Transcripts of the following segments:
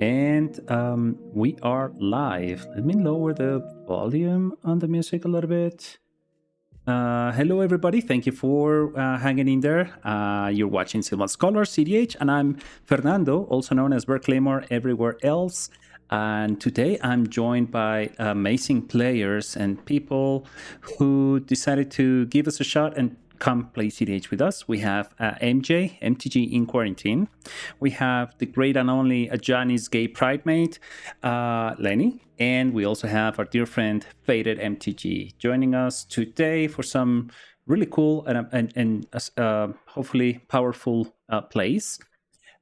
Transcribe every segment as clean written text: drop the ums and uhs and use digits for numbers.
And we are live. Let me lower the volume on the music a little bit. Hello, everybody. Thank you for hanging in there. You're watching Sylvan Scholar, cEDH, and I'm Fernando, also known as Claymore everywhere else. And today I'm joined by amazing players and people who decided to give us a shot and come play cEDH with us. We have MTG in Quarintine. We have the great and only Johnny's gay pride mate, Lenny. And we also have our dear friend FadedMTG joining us today for some really cool and hopefully powerful plays.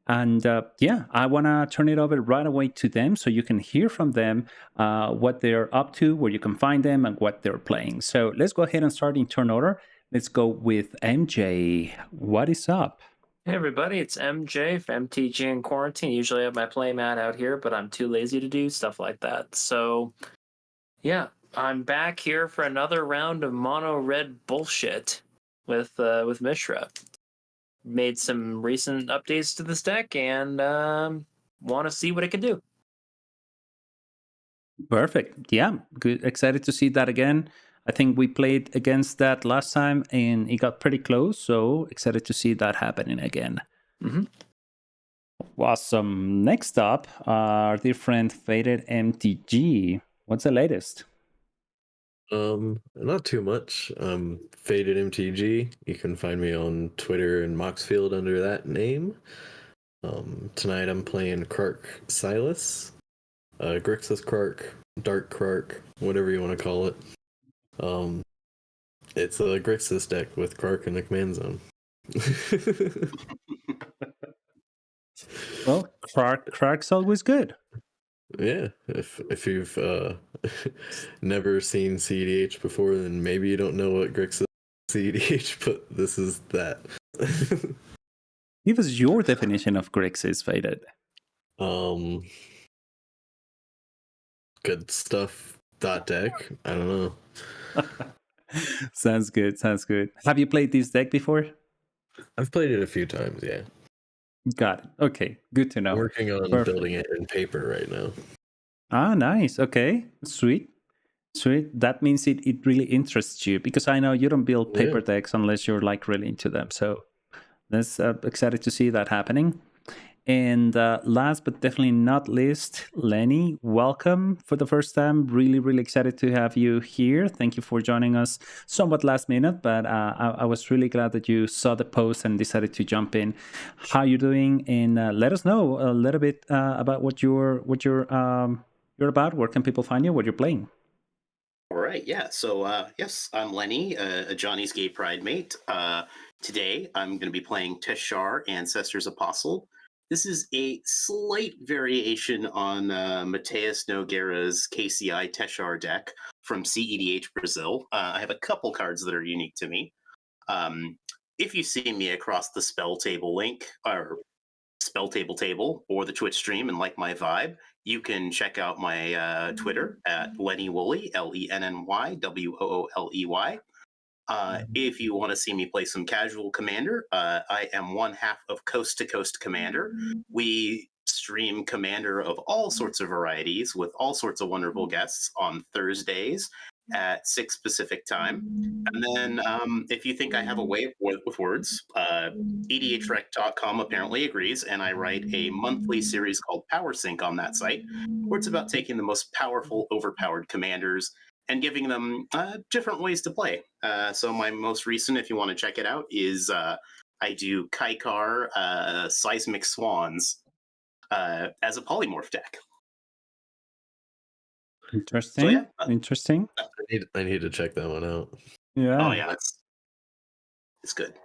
And yeah, I want to turn it over right away to them so you can hear from them what they're up to, where you can find them, and what they're playing. So let's go ahead and start in turn order. Let's go with MJ. What is up? Hey everybody, it's MJ from MTG in Quarantine. Usually I have my playmat out here, but I'm too lazy to do stuff like that. So yeah, I'm back here for another round of mono red bullshit with Mishra. Made some recent updates to this deck and want to see what it can do. Perfect. Yeah, good. Excited to see that again. I think we played against that last time and it got pretty close, so excited to see that happening again. Mm-hmm. Awesome. Next up, our dear friend FadedMTG. What's the latest? Not too much. FadedMTG. You can find me on Twitter and Moxfield under that name. Tonight I'm playing Krark Silas, Grixis Krark, Dark Krark, whatever you want to call it. It's a Grixis deck with Krark in the command zone. Well, Krark's always good. Yeah, if you've never seen cEDH before, then maybe you don't know what Grixis cEDH, but this is that. Give us your definition of Grixis, Faded. Good stuff. Deck. I don't know. Sounds good. Sounds good. Have you played this deck before? I've played it a few times. Yeah. Got it. Okay, good to know. I'm working on building it in paper right now. Ah, nice. Okay, sweet. That means it really interests you, because I know you don't build paper decks unless you're like really into them. So that's excited to see that happening. And last but definitely not least, Lenny, welcome for the first time. Really, really excited to have you here. Thank you for joining us somewhat last minute, but I was really glad that you saw the post and decided to jump in. How you doing? And let us know a little bit about what you're about. Where can people find you? What you're playing? All right, yeah. So yes, I'm Lenny, a Johnny's gay pride mate. Today I'm going to be playing Teshar, Ancestors Apostle. This is a slight variation on Mateus Nogueira's KCI Teshar deck from cEDH Brazil. I have a couple cards that are unique to me. If you see me across the Spell Table link, or Spell Table, or the Twitch stream and like my vibe, you can check out my Twitter at Lenny Woolley, LENNY WOOLEY. If you want to see me play some casual Commander, I am one half of Coast to Coast Commander. We stream Commander of all sorts of varieties with all sorts of wonderful guests on Thursdays at 6 Pacific time. And then if you think I have a way with words, EDHREC.com apparently agrees, and I write a monthly series called Power Sync on that site, where it's about taking the most powerful, overpowered commanders and giving them different ways to play. So my most recent, if you want to check it out, is I do Kaikar Seismic Swans as a polymorph deck. Interesting. So, yeah. Interesting. I need to check that one out. Yeah. Oh yeah, it's good.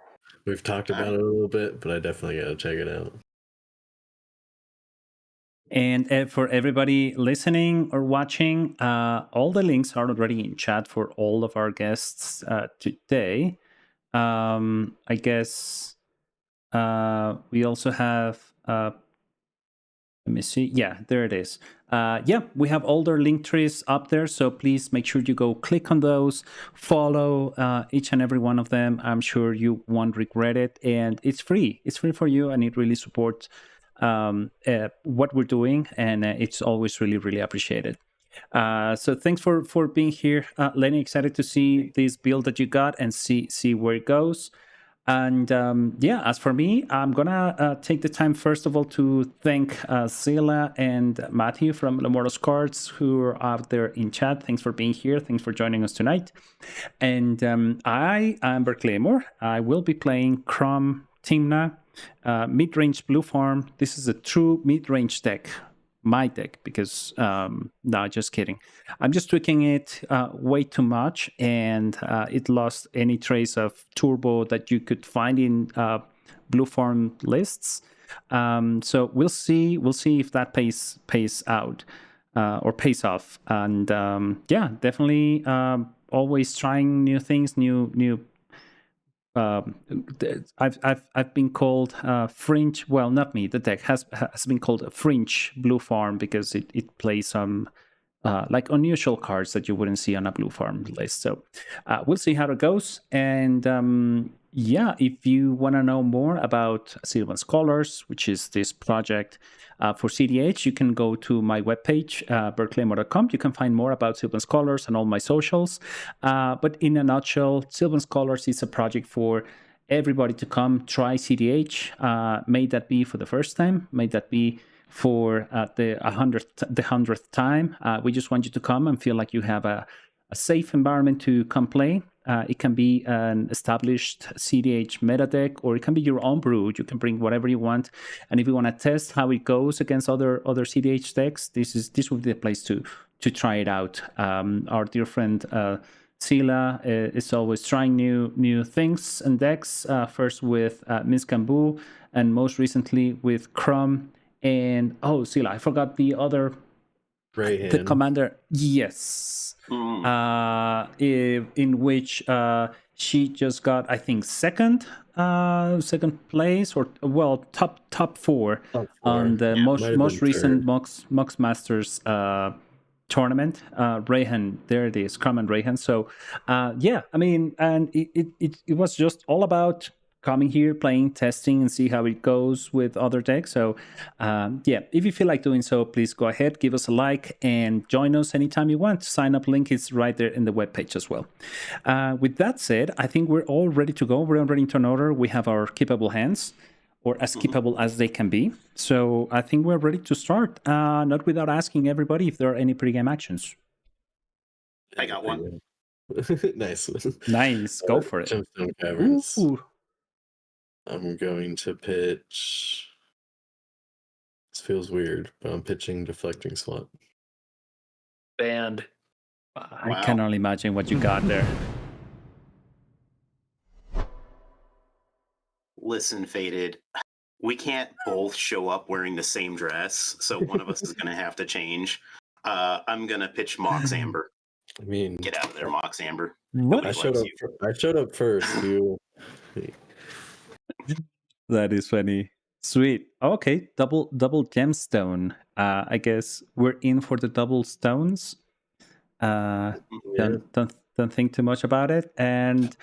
We've talked about it a little bit, but I definitely got to check it out. And for everybody listening or watching, all the links are already in chat for all of our guests today. I guess we also have, let me see. Yeah, there it is. Yeah, we have all their link trees up there. So please make sure you go click on those, follow each and every one of them. I'm sure you won't regret it. And it's free. It's free for you, and it really supports what we're doing, and it's always really, really appreciated. So thanks for being here, Lenny. Excited to see this build that you got and see where it goes. And yeah, as for me, I'm gonna take the time first of all to thank Sila and Matthew from Lemortos Cards who are out there in chat. Thanks for being here. Thanks for joining us tonight. And I am Berklaymore. I will be playing Crom Timna, mid-range blue farm. This is a true mid-range deck. My deck, because no, just kidding. I'm just tweaking it way too much, and it lost any trace of turbo that you could find in blue farm lists. So we'll see if that pays out or pays off. And yeah, definitely always trying new things, new. I've been called fringe. Well, not me. The deck has been called a fringe blue farm because it plays some like unusual cards that you wouldn't see on a blue farm list. So we'll see how it goes. And yeah, if you want to know more about Sylvan Scholars, which is this project for cEDH, you can go to my webpage, berklaymore.com. You can find more about Sylvan Scholars and all my socials. But in a nutshell, Sylvan Scholars is a project for everybody to come try cEDH. May that be for the first time, may that be for the 100th time. We just want you to come and feel like you have a safe environment to come play. It can be an established cEDH meta deck, or it can be your own brew. You can bring whatever you want. And if you want to test how it goes against other cEDH decks, this would be the place to try it out. Our dear friend Sila is always trying new things and decks. First with Minskambu, and most recently with Crom. And Sila, I forgot the other. The commander, yes. In which she just got, I think, second place, or well, top four on the most recent Mox Masters tournament. Rayhan, there it is, Crom and Rayhan. So yeah, I mean, and it was just all about coming here, playing, testing, and see how it goes with other decks. So yeah, if you feel like doing so, please go ahead, give us a like, and join us anytime you want. Sign up link is right there in the webpage as well. With that said, I think we're all ready to go. We're already in turn order. We have our keepable hands, or as keepable as they can be. So I think we're ready to start, not without asking everybody if there are any pregame actions. I got one. Nice. Nice, go for it. Gemstone Caverns. Ooh. I'm going to pitch. This feels weird, but I'm pitching Deflecting Swat. Banned. I can only imagine what you got there. Listen, Faded, we can't both show up wearing the same dress, so one of us is going to have to change. I'm going to pitch Mox Amber. I mean, get out of there, Mox Amber. What? I showed up first. You. That is funny. Sweet. Okay, double gemstone. I guess we're in for the double stones. Don't think too much about it. And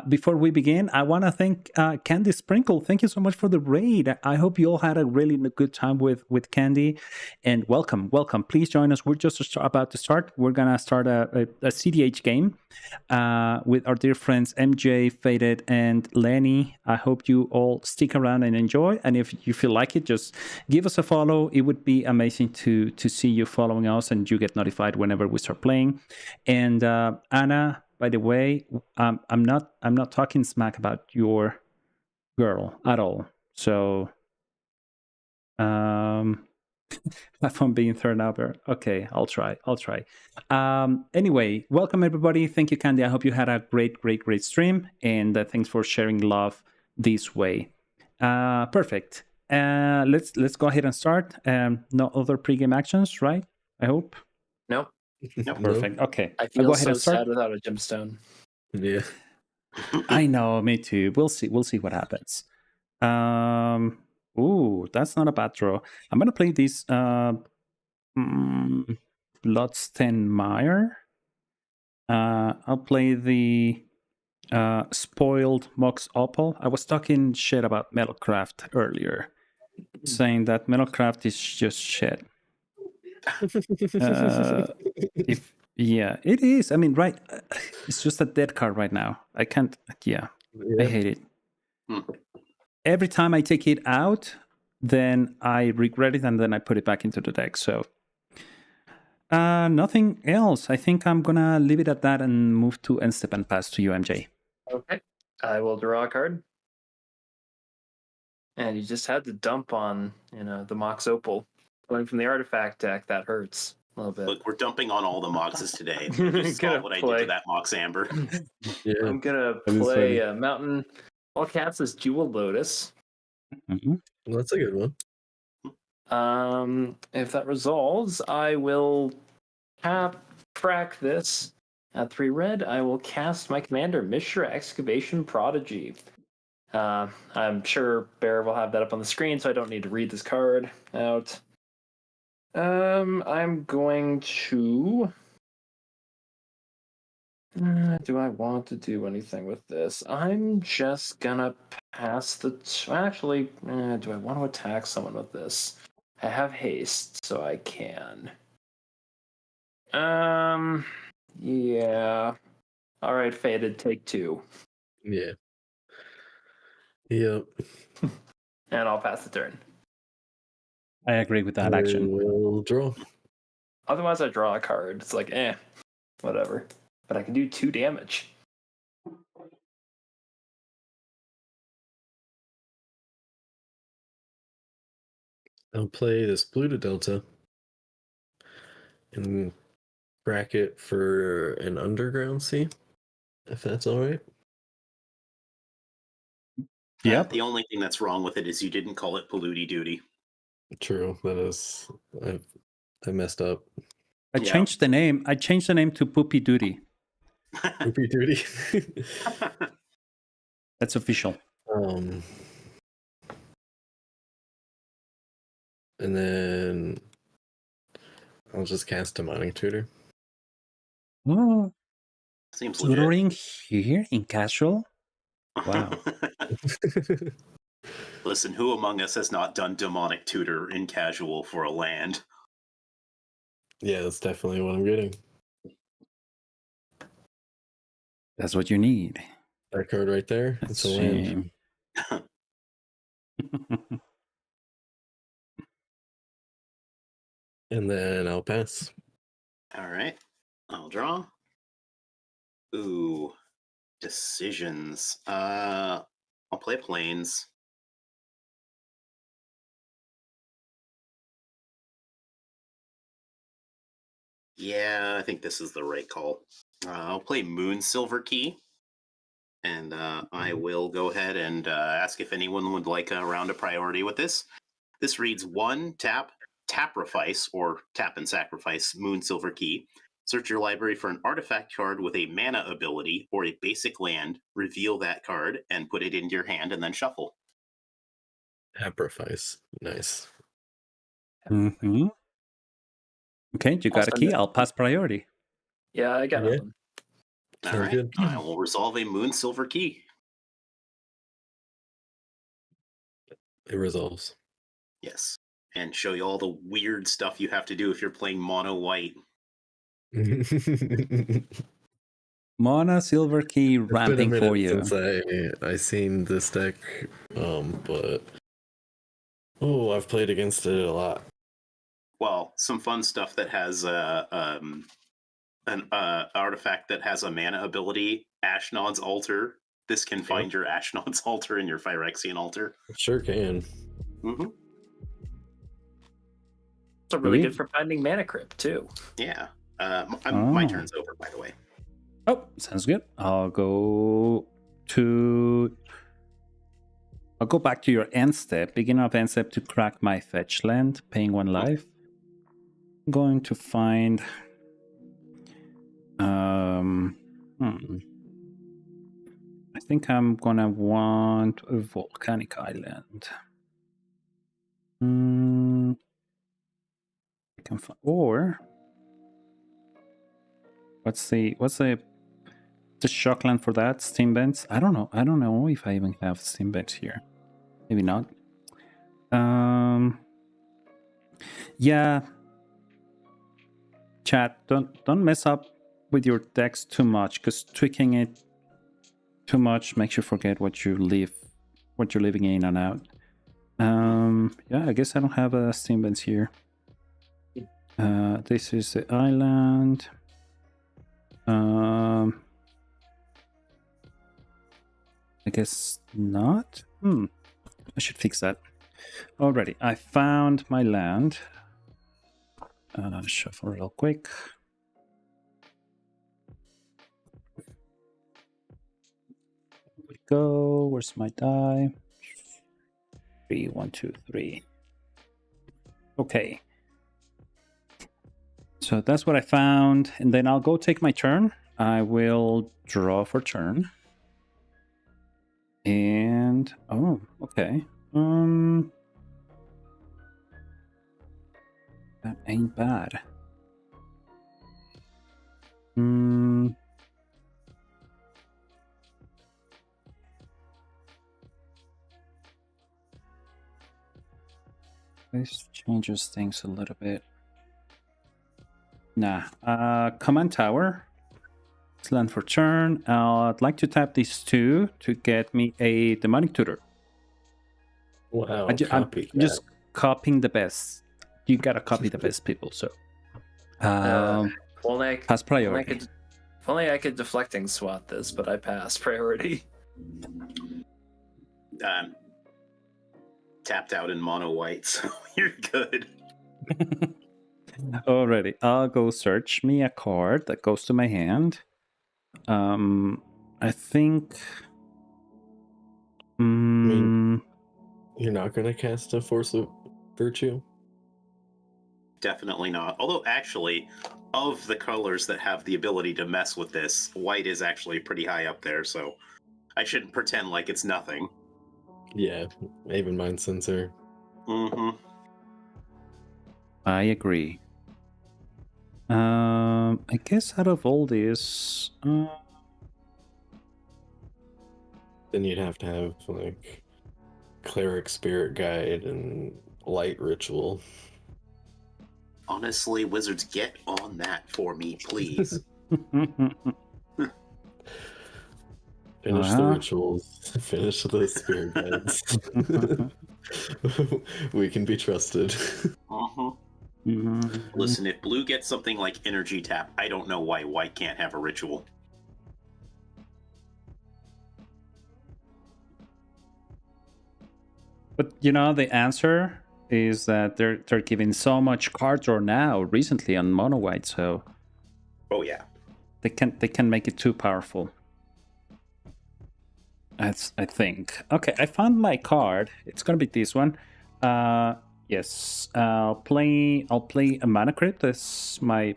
before we begin, I want to thank Candy Sprinkle. Thank you so much for the raid. I hope you all had a really good time with Candy. And welcome. Please join us. We're just about to start. We're gonna start a cEDH game with our dear friends MJ, Faded, and Lenny. I hope you all stick around and enjoy. And if you feel like it, just give us a follow. It would be amazing to see you following us, and you get notified whenever we start playing. And Anna, by the way, I'm not talking smack about your girl at all. So if I'm being thrown out there, okay, I'll try. Anyway, welcome everybody. Thank you, Candy. I hope you had a great stream, and thanks for sharing love this way. Perfect. Let's go ahead and start. No other pregame actions, right? I hope. Nope. Perfect. Okay. I feel go ahead so and start. sad without a gemstone. Yeah. I know, me too. We'll see what happens. Ooh, that's not a bad draw. I'm gonna play this Bloodstained Mire. I'll play the Spoiled Mox Opal. I was talking shit about Metalcraft earlier. saying that Metalcraft is just shit. If yeah, it is. I mean, right? It's just a dead card right now. I can't. Yeah, I hate it. Every time I take it out, then I regret it, and then I put it back into the deck. So nothing else. I think I'm gonna leave it at that and move to end step and pass to you, MJ. Okay. I will draw a card. And you just had to dump on, the Mox Opal. Going from the artifact deck, that hurts a little bit. Look, we're dumping on all the Moxes today. You saw what I did to that Mox Amber. Yeah, I'm gonna play a Mountain. All caps is Jewel Lotus. well, that's a good one. If that resolves, I will crack this at 3 red. I will cast my commander, Mishra Excavation Prodigy. I'm sure Bear will have that up on the screen, so I don't need to read this card out. I'm going to. Do I want to do anything with this? I'm just gonna pass the. Actually, do I want to attack someone with this? I have haste, so I can. Yeah. All right, Faded, take 2. Yeah. Yep. And I'll pass the turn. I agree with that action. We'll draw. Otherwise, I draw a card. It's like, whatever. But I can do 2 damage. I'll play this blue to Delta and crack it for an Underground Sea, if that's all right. Yep. The only thing that's wrong with it is you didn't call it Polluty Duty. True, that is. I messed up. I changed the name. I changed the name to Poopy Duty. Poopy Duty. That's official. And then I'll just cast a Mining Tutor. Oh, Seems legit. tutoring here in casual? Wow. Listen, who among us has not done demonic tutor in casual for a land? Yeah, that's definitely what I'm getting. That's what you need. That card right there. It's a land. And then I'll pass. All right. I'll draw. Ooh. Decisions. I'll play Plains. Yeah, I think this is the right call. I'll play Moon Silver Key. And I will go ahead and ask if anyone would like a round of priority with this. This reads 1 tap, taprifice, or tap and sacrifice Moon Silver Key. Search your library for an artifact card with a mana ability or a basic land, reveal that card, and put it into your hand, and then shuffle. Sacrifice. Nice. Mm-hmm. Okay, you got a key. I'll pass priority. Yeah, I got it. All right. Good. I will resolve a Moon Silver Key. It resolves. Yes. And show you all the weird stuff you have to do if you're playing mono white. Mana Silver Key ramping for you. Since I seen this deck, but I've played against it a lot. Well, some fun stuff that has an artifact that has a mana ability, Ashnod's Altar. This can find your Ashnod's Altar and your Phyrexian Altar. It sure can. Mm-hmm. It's really good for finding Mana Crypt, too. Yeah. My turn's over, by the way. Oh, sounds good. I'll go back to your end step, beginning of end step, to crack my fetch land, paying 1 life. I'm going to find I think I'm gonna want a volcanic island. I can find, or what's the shock land for that? Steam vents? I don't know if I even have steam vents here. Maybe not. Yeah. Chat, don't mess up with your decks too much, because tweaking it too much makes you forget what you're living in and out. Yeah, I guess I don't have a steam vents here. This is the island. I guess not. I should fix that. Alrighty, I found my land. Shuffle real quick. Here we go. Where's my die? 3, 1, 2, 3. Okay. So that's what I found, and then I'll go take my turn. I will draw for turn. And oh, okay. That ain't bad. This changes things a little bit. Nah. Command tower. Land for turn. I'd like to tap these two to get me a demonic tutor. Wow, I'm just copying the best. You gotta copy the best people. So, pass priority. If only I could deflecting swat this, but I passed priority. Tapped out in mono white, so you're good. Alrighty, I'll go search me a card that goes to my hand. I think. I mean, you're not gonna cast a Force of Virtue? Definitely not. Although, actually, of the colors that have the ability to mess with this, white is actually pretty high up there, so I shouldn't pretend like it's nothing. Yeah, even Mind Sensor. I agree. I guess out of all this, then you'd have to have like Cleric Spirit Guide and Light Ritual. Honestly, Wizards, get on that for me, please. Finish the rituals. Finish the spirit guides. We can be trusted. Listen, if blue gets something like Energy Tap, I don't know why white can't have a ritual. But you know, the answer is that they're giving so much card draw now recently on mono white, so oh yeah, they can make it too powerful. I think. Okay, I found my card. It's gonna be this one. Yes. I'll play a Mana Crypt as my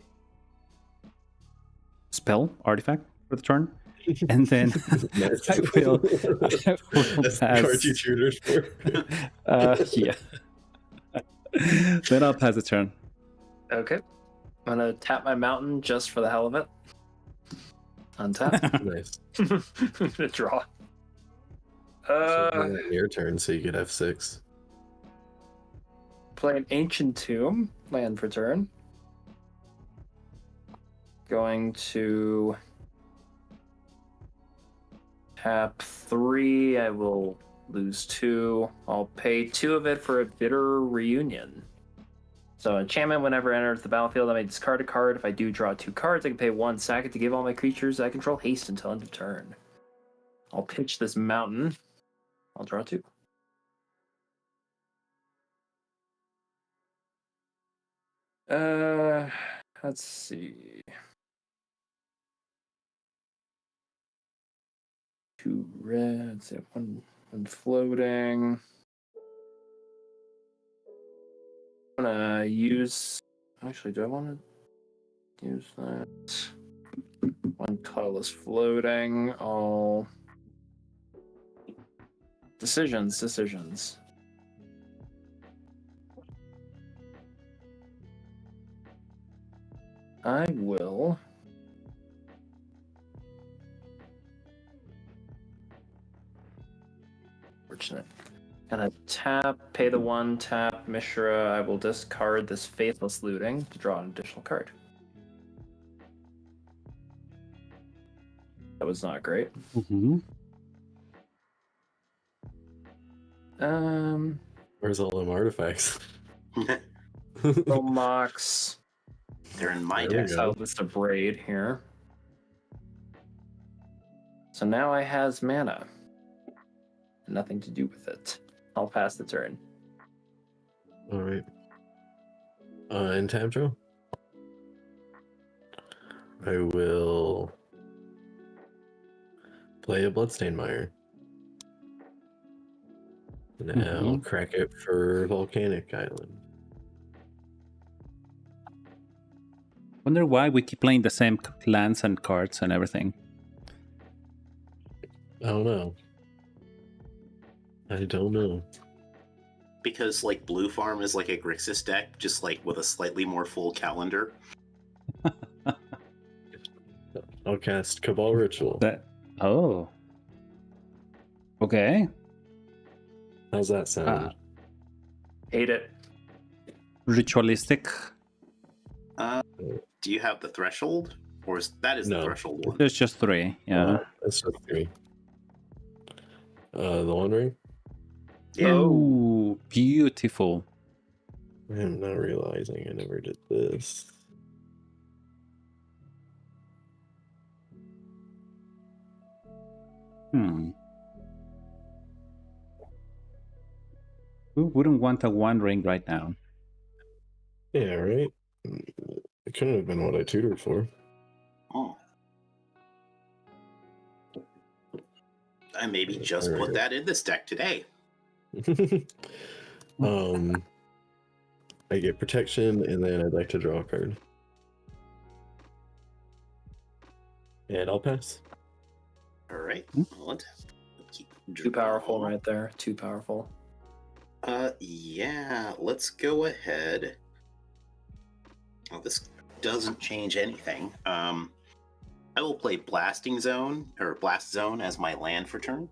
spell artifact for the turn. And then I will That's pass. the card you tutored for. Yeah. Then I'll pass the turn. Okay. I'm gonna tap my mountain just for the hell of it. Untap. Nice. Draw. Your turn, so you get F6. Play an Ancient Tomb, land for turn. Going to tap 3. I will lose 2. I'll pay 2 of it for a Bitter Reunion. So enchantment, whenever it enters the battlefield, I may discard a card. If I do draw 2 cards, I can pay 1 sack it to give all my creatures I control haste until end of turn. I'll pitch this mountain. I'll draw 2. Let's see. 2 reds, one floating. I'm gonna use. Actually, do I want to use that? 1 colorless floating. All decisions. I will. Fortunate. Gonna tap, pay the 1, tap Mishra. I will discard this Faithless Looting to draw an additional card. That was not great. Mm-hmm. Where's all them artifacts? Mox. They're in my There we deck. go. I'll list a Braid here. So now I has mana. Nothing to do with it. I'll pass the turn. All right. And tab draw. I will play a Bloodstained Mire. And I'll crack it for Volcanic Island. Wonder why we keep playing the same lands and cards and everything. I don't know. I don't know. Because like Blue Farm is like a Grixis deck, just like with a slightly more full calendar. I'll cast Cabal Ritual. Oh. Okay. How's that sound? Hate it. Ritualistic. Do you have the threshold? Or is that the No. threshold one? There's just 3. Yeah. That's just 3. The One Ring? Yeah. Oh, beautiful. I'm not realizing I never did this. Who wouldn't want a 1 ring right now? Yeah, right? It couldn't have been what I tutored for. Oh. I maybe just Alright. put that in this deck today. I get protection, and then I'd like to draw a card. And I'll pass. All right. Let's keep Too powerful right there. Too powerful. Yeah, let's go ahead. Well, this doesn't change anything. I will play Blasting Zone or Blast Zone as my land for turn.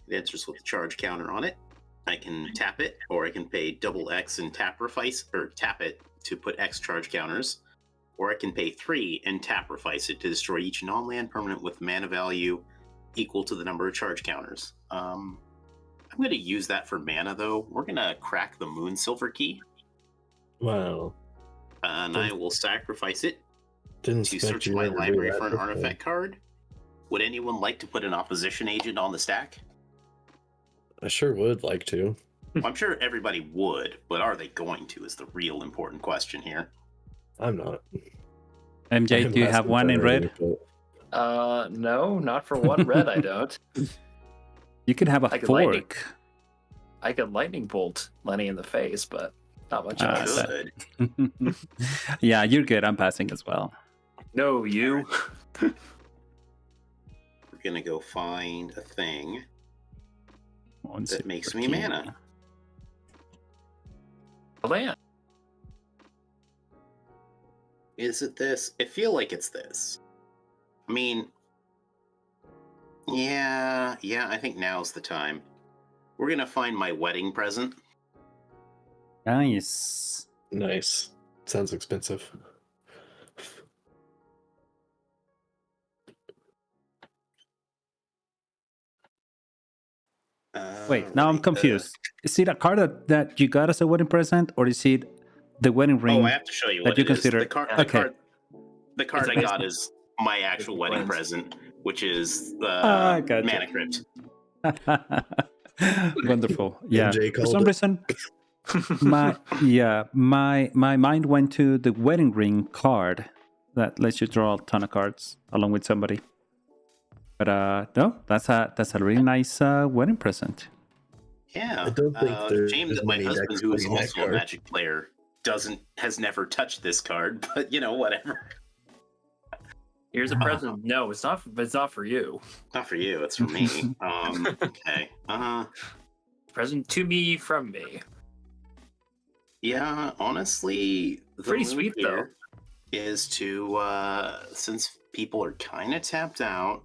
It enters with a charge counter on it. I can tap it, or I can pay double X and tap it to put X charge counters, or I can pay 3 and taprifice it to destroy each non-land permanent with mana value equal to the number of charge counters. I'm going to use that for mana, though. We're going to crack the Moon Silver Key, Wow. and I will sacrifice it Didn't to expect search you my ever to do library that for an before. artifact card. Would anyone like to put an opposition agent on the stack? I sure would like to. I'm sure everybody would, but are they going to is the real important question here. I'm not. MJ, do you have one in red? No, not for 1 red, I don't. You could have a I could lightning. fork. I could lightning bolt Lenny in the face, but not much Ah, else. Good. Yeah, you're good. I'm passing as well. No, you. We're going to go find a thing that makes me mana. Land. Is it this? I feel like it's this. I mean, yeah, I think now's the time. We're going to find my wedding present. Nice. Nice. Sounds expensive. Wait, now I'm Right, confused. Is it a card that you got as a wedding present, or is it the wedding ring? Oh, I have to show you that what you it is. consider- The card, okay. the card I It's got is my actual It's wedding plans. present, which is the Gotcha. Mana Crypt. Wonderful. Yeah. MJ For called some it. reason, my mind went to the wedding ring card that lets you draw a ton of cards along with somebody. But no, that's a really nice wedding present. Yeah. I don't think there's shame that my many husband, decks who is playing that also a card. Magic player, has never touched this card. But whatever. Here's a present. No, it's not. It's not for you. Not for you. It's for me. Okay. Present to me from me. Yeah. Honestly, the Pretty move sweet, though. here is to since people are kind of tapped out,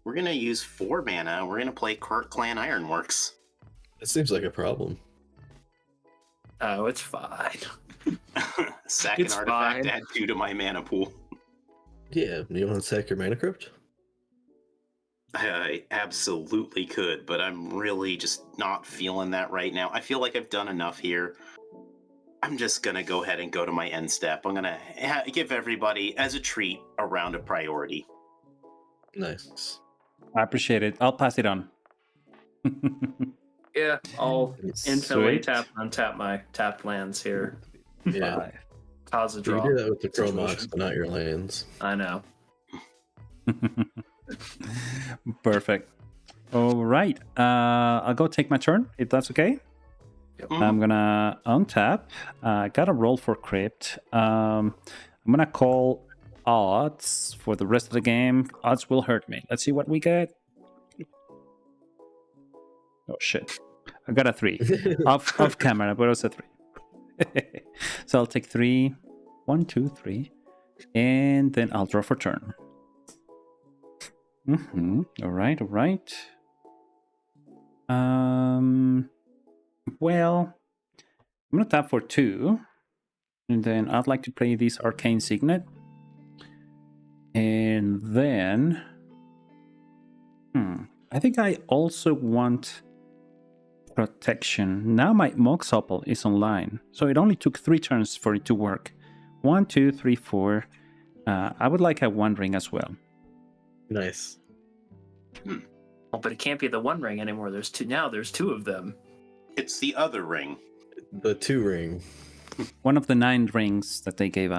we're gonna use 4 mana. We're gonna play Clan Ironworks. It seems like a problem. Oh, it's fine. Sack It's an artifact, fine. add 2 to my mana pool. Yeah, you want to sack your mana crypt? I absolutely could, but I'm really just not feeling that right now. I feel like I've done enough here. I'm just going to go ahead and go to my end step. I'm going to give everybody, as a treat, a round of priority. Nice. I appreciate it. I'll pass it on. Yeah, I'll infinitely Sweet. untap my tapped lands here. Yeah. 5. Cause a You draw. can do that with the Chromox, situation. but not your lands. I know. Perfect. All right. I'll go take my turn, if that's okay. I'm gonna untap. Got a roll for crypt. I'm gonna call odds for the rest of the game. Odds will hurt me. Let's see what we get. Oh shit! I got a 3 off camera, but it was a 3. So I'll take 3. 1, 2, 3, and then I'll draw for turn. All right. All right. Well, I'm gonna tap for 2, and then I'd like to play this Arcane Signet, and then I think I also want protection. Now my Mox Opal is online, so it only took 3 turns for it to work. 1, 2, 3, 4. I would like a 1 ring as well. Nice. Oh, but it can't be the 1 ring anymore. There's 2 now. There's 2 of them. It's the other ring. The 2 ring. One of the 9 rings that they gave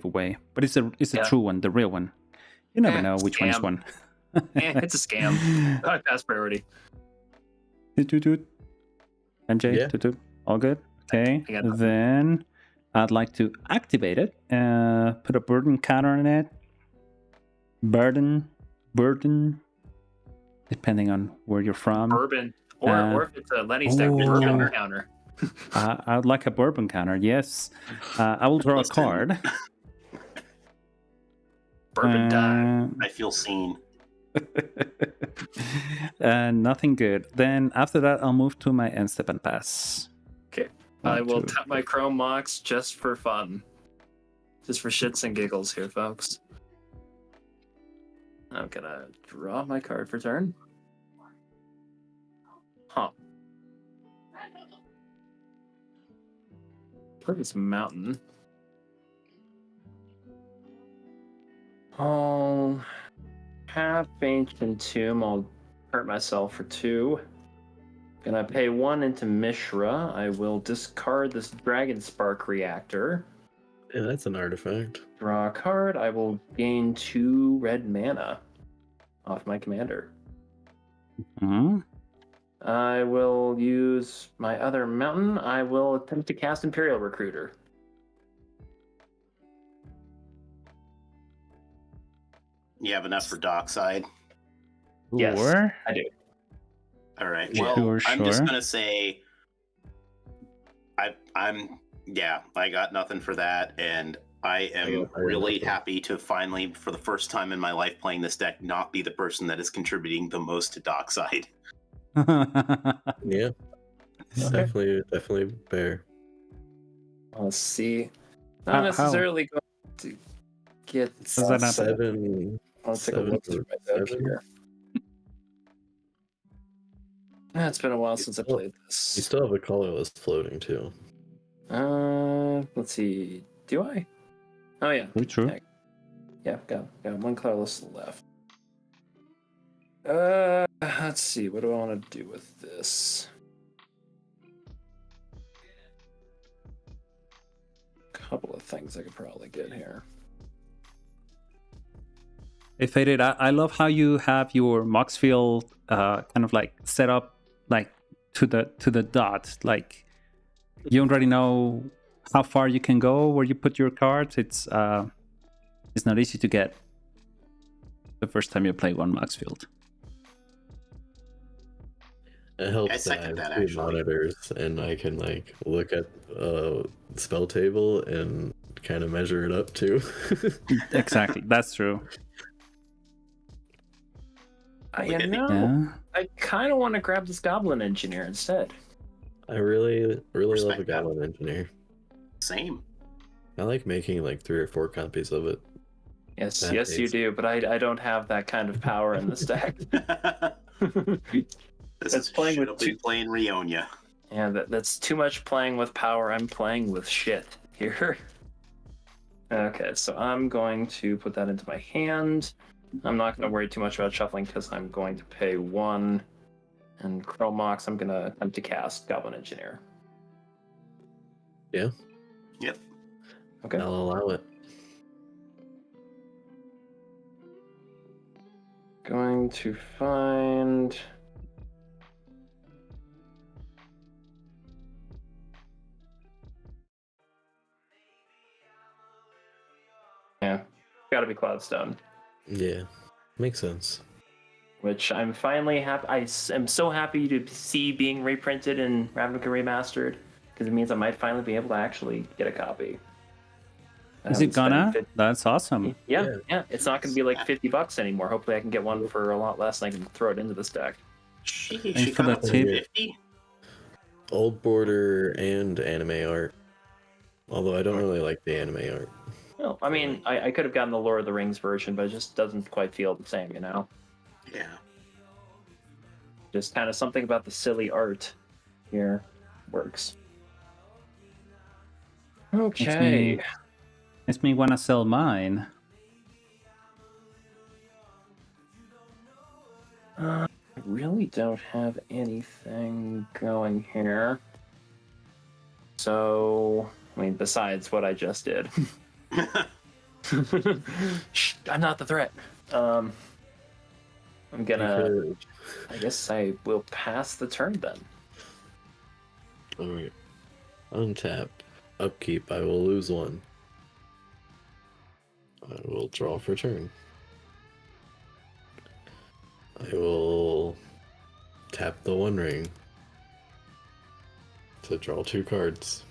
away, but it's a true one, the real one. You never know which one is scam. one. It's a scam. I pass priority. Toot. MJ, Yeah. toot. All good. Okay. I got nothing. Then I'd like to activate it. Put a burden counter on it. Burden. Depending on where you're from. Bourbon. Or if it's a Lenny's deck, bourbon counter. I would like a bourbon counter, yes. I will draw a Listen. card. Bourbon die. I feel seen. Nothing good. Then after that, I'll move to my end step and pass. Okay. 1, I will 2. tap my Chrome Mox just for fun. Just for shits and giggles here, folks. I'm gonna draw my card for turn. Huh. Play this mountain. Oh, half ancient tomb. I'll hurt myself for 2. Gonna pay 1 into Mishra. I will discard this Dragon Spark Reactor. Yeah, that's an artifact. Draw a card. I will gain 2 red mana off my commander. I will use my other mountain. I will attempt to cast Imperial Recruiter. You have enough for Dockside? Yes. Or I do. All right. Sure, Well, I'm just sure. gonna say, I got nothing for that, and I am really happy to finally, for the first time in my life playing this deck, not be the person that is contributing the most to Dockside. Yeah. Okay. Definitely fair. Let's see. How- Not necessarily going to get Does that happen? 7. I'll take a look through my deck 7. here. It's been a while since I played You this. still have a colorless floating too. Let's see. Do I? Oh yeah. We true. Yeah, got 1 colorless left. Let's see. What do I want to do with this? Couple of things I could probably get here. Hey, Faded, I love how you have your Moxfield kind of like set up like to the dot. Like you already know how far you can go where you put your cards. It's not easy to get the first time you play one Moxfield. It helps I that I second have that, 2 actually. monitors and I can like look at spell table and kind of measure it up too. Exactly, that's true. I Look at me. Yeah. I kind of want to grab this Goblin Engineer instead. I really love Respect a that. Goblin Engineer. Same. I like making like 3 or 4 copies of it. Yes, That yes, you is. do. But I don't have that kind of power in this deck. This That's is playing should with have been playing Rionia. Yeah, that's too much playing with power. I'm playing with shit here. Okay, so I'm going to put that into my hand. I'm not going to worry too much about shuffling because I'm going to pay 1. And Chromox, I'm going to attempt to cast Goblin Engineer. Yeah. Yep. Okay. I'll allow it. Going to find... Yeah, gotta be Cloudstone. Yeah. Makes sense. Which I'm finally happy. I am so happy to see being reprinted in Ravnica Remastered because it means I might finally be able to actually get a copy. Is it gonna? That's awesome. Yeah. It's not gonna be like $50 anymore. Hopefully, I can get one for a lot less, and I can throw it into this deck. She for the got tip. 50. Old border and anime art. Although I don't really like the anime art. Well, I mean, I could have gotten the Lord of the Rings version, but it just doesn't quite feel the same, you know? Yeah. Just kind of something about the silly art here works. Okay. Makes me wanna sell mine. I really don't have anything going here. So, I mean, besides what I just did. Shh, I'm not the threat. I'm gonna... I guess I will pass the turn then. Alright. Untap. Upkeep. I will lose 1. I will draw for turn. I will tap the 1 ring to draw 2 cards.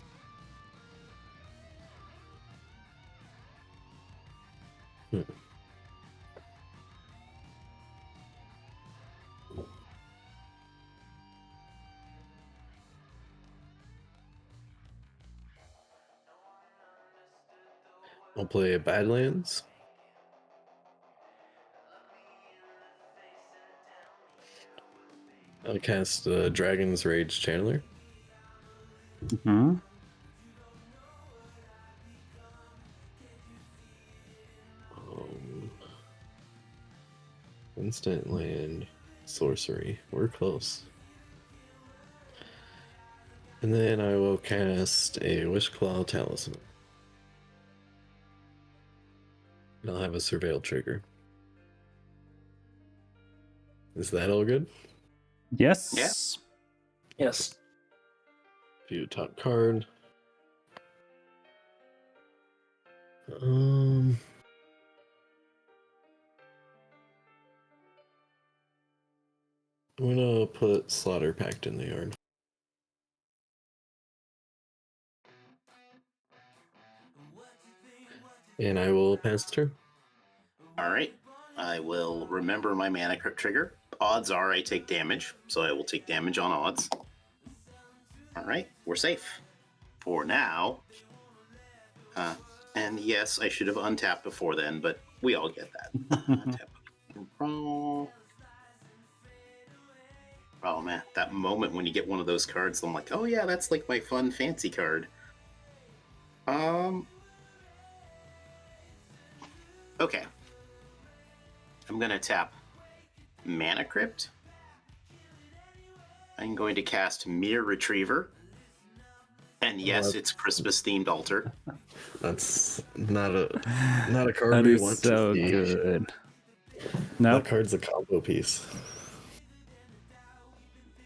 I'll play a Badlands. I'll cast Dragon's Rage Channeler. Mm-hmm. Instant land, sorcery. We're close. And then I will cast a Wishclaw Talisman. And I'll have a Surveil trigger. Is that all good? Yes. Yes. View top card. I'm gonna put Slaughter Pact in the yard. And I will pass turn. Alright. I will remember my mana trigger. Odds are I take damage, so I will take damage on odds. Alright, we're safe. For now. And yes, I should have untapped before then, but we all get that. Oh man, that moment when you get one of those cards, I'm like, oh yeah, that's like my fun fancy card. Okay. I'm gonna tap Mana Crypt. I'm going to cast Mere Retriever. And yes, it's Christmas themed altar. That's not a card That we is want so to see. good. No, That card's a combo piece.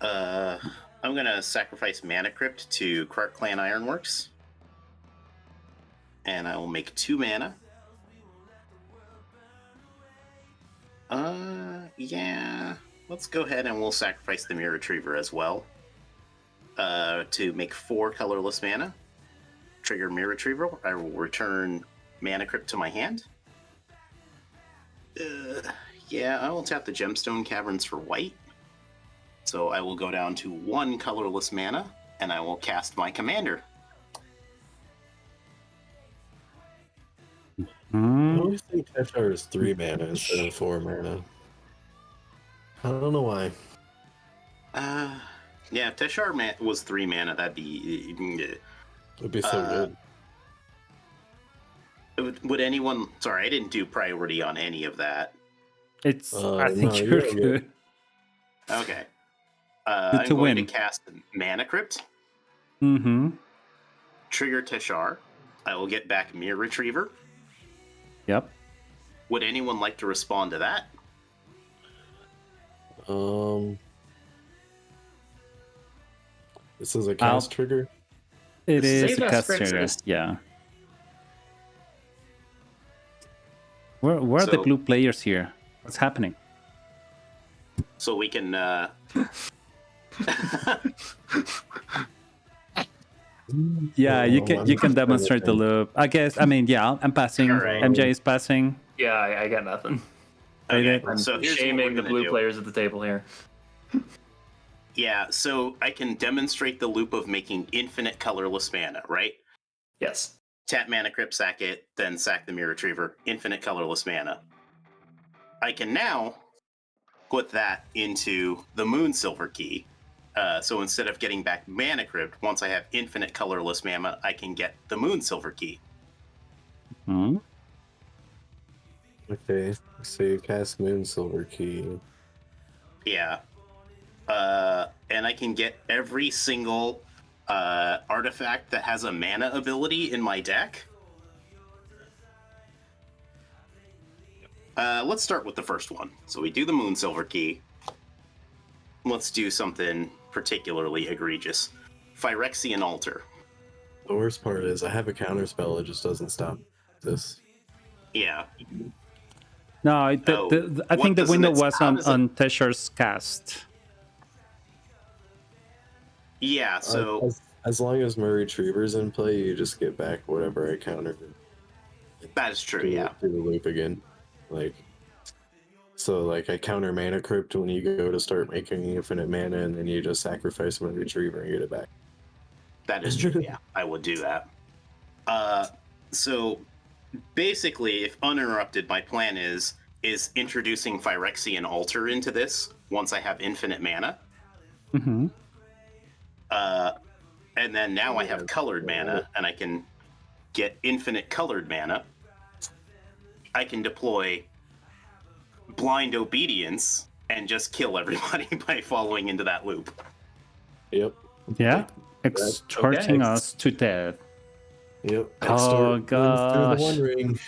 I'm gonna sacrifice Mana Crypt to Krark Clan Ironworks. And I will make 2 mana. Yeah. Let's go ahead and we'll sacrifice the Mere Retriever as well. To make 4 colorless mana. Trigger Mere Retriever. I will return Mana Crypt to my hand. Yeah, I will tap the Gemstone Caverns for white. So I will go down to 1 colorless mana and I will cast my commander. I always think Teshar is 3 mana instead of 4 mana. I don't know why. Yeah, if Teshar was 3 mana, that'd be... It'd be so good. Would anyone... Sorry, I didn't do priority on any of that. It's. I think no, you're you're good. Okay. Good I'm to going win. to cast Mana Crypt, Mm-hmm. trigger Teshar. I will get back Mirror Retriever. Yep. Would anyone like to respond to that? This is a cast trigger. It This is is a Aba's cast trigger. Princess. Yeah. Where are the So- blue players here? What's happening? So we can... Yeah, you can I'm you can just trying to demonstrate the think. loop. I guess. I mean, yeah, I'm passing. Alright. MJ is passing. Yeah, I got nothing. Okay, I'm so here's what shaming we're the gonna blue do. players at the table here. Yeah, so I can demonstrate the loop of making infinite colorless mana, right? Yes. Tap Mana Crypt, sack it, then sack the Mirror Retriever. Infinite colorless mana. I can now put that into the Moon Silver Key. So instead of getting back Mana Crypt, once I have infinite colorless mana, I can get the Moon Silver Key. Hmm? Okay, so you cast Moon Silver Key. Yeah. And I can get every single artifact that has a mana ability in my deck. Let's start with the first one. So we do the Moon Silver Key. Let's do something particularly egregious. Phyrexian Altar. The worst part is I have a counter spell, it just doesn't stop this. Yeah. No, Oh, I think what the doesn't window it- was how on does it- on Teshar's cast. Yeah, so As long as my Retriever's in play, you just get back whatever I countered. that is true, Do yeah. the loop again. So I counter Mana Crypt when you go to start making infinite mana, and then you just sacrifice my Retriever and get it back. That is true, yeah. I would do that. So basically, if uninterrupted, my plan is introducing Phyrexian Altar into this once I have infinite mana. Mm-hmm. And then now I have colored mana, and I can get infinite colored mana. I can deploy Blind Obedience and just kill everybody by following into that loop. Yep. Yeah, extorting us to death. Yep. Oh, Extort wins through the gosh. One Ring.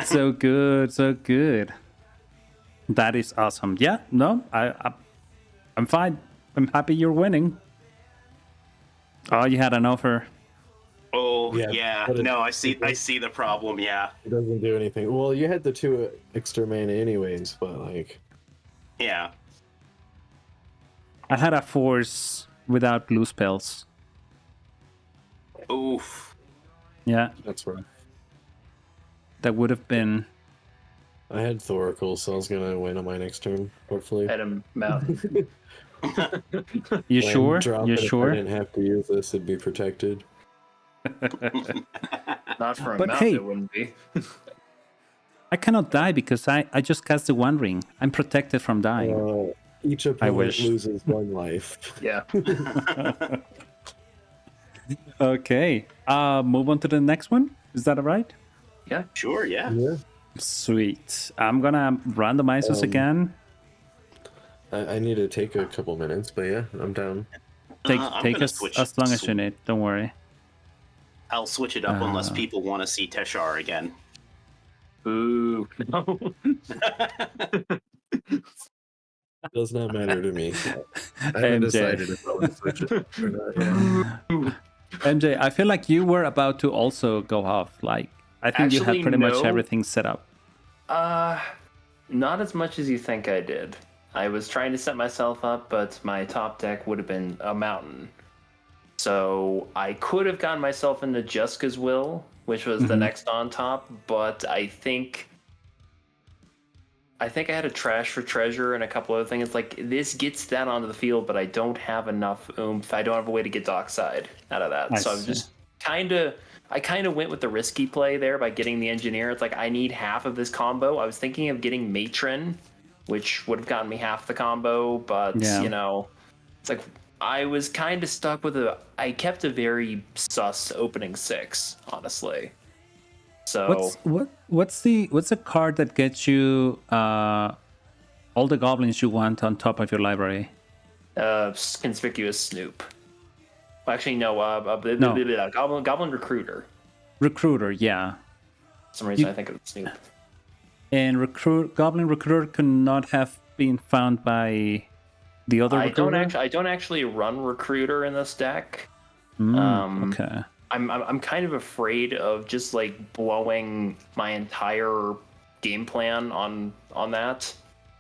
So good, so good. That is awesome. Yeah, no, I'm fine. I'm happy you're winning. Oh, you had an offer. Oh Yeah, yeah, but no, I see the problem. Yeah, It doesn't do anything. Well, you had the 2 extra mana anyways, but yeah. I had a force without blue spells. Oof. Yeah, that's rough. that would have been. I had Thoracle, so I was gonna win on my next turn, hopefully. Head him out. You When sure? drop You it, if I sure? didn't have to use this, it'd be protected. Not for a But mount, hey- it wouldn't be. I cannot die because I just cast the One Ring. I'm protected from dying. Each opponent wish. loses 1 life. Yeah. Okay. Move on to the next one. Is that all right? Sure, yeah. Yeah. Sweet. I'm gonna randomize this again. I need to take a couple minutes, but yeah, I'm down. Take I'm take gonna as switch- long as you need. Don't worry. I'll switch it up unless people want to see Teshar again. Ooh. No. Does not matter to me. I haven't MJ. decided if I want to switch it or not yet. MJ, I feel like you were about to also go off. Like, I think you Actually, had pretty much no. everything set up. Not as much as you think I did. I was trying to set myself up, but my top deck would have been a mountain. So I could have gotten myself into Juska's Will, which was the next on top, but I think I think I had a Trash for Treasure and a couple other things. Like, this gets that onto the field, but I don't have enough oomph. I don't have a way to get Dockside out of that. So I'm just I kind of went with the risky play there by getting the Engineer. It's like, I need half of this combo. I was thinking of getting Matron, which would have gotten me half the combo, but, Yeah. you know, it's like, I was kind of stuck with I kept a very sus opening 6, honestly. So what's the card that gets you all the goblins you want on top of your library? Conspicuous Snoop. Well, actually, no. No. Goblin Recruiter. Recruiter, yeah. For some reason, I think of Snoop. And Goblin Recruiter could not have been found by the other recruiter? I don't actually run Recruiter in this deck. Okay. I'm kind of afraid of just like blowing my entire game plan on that.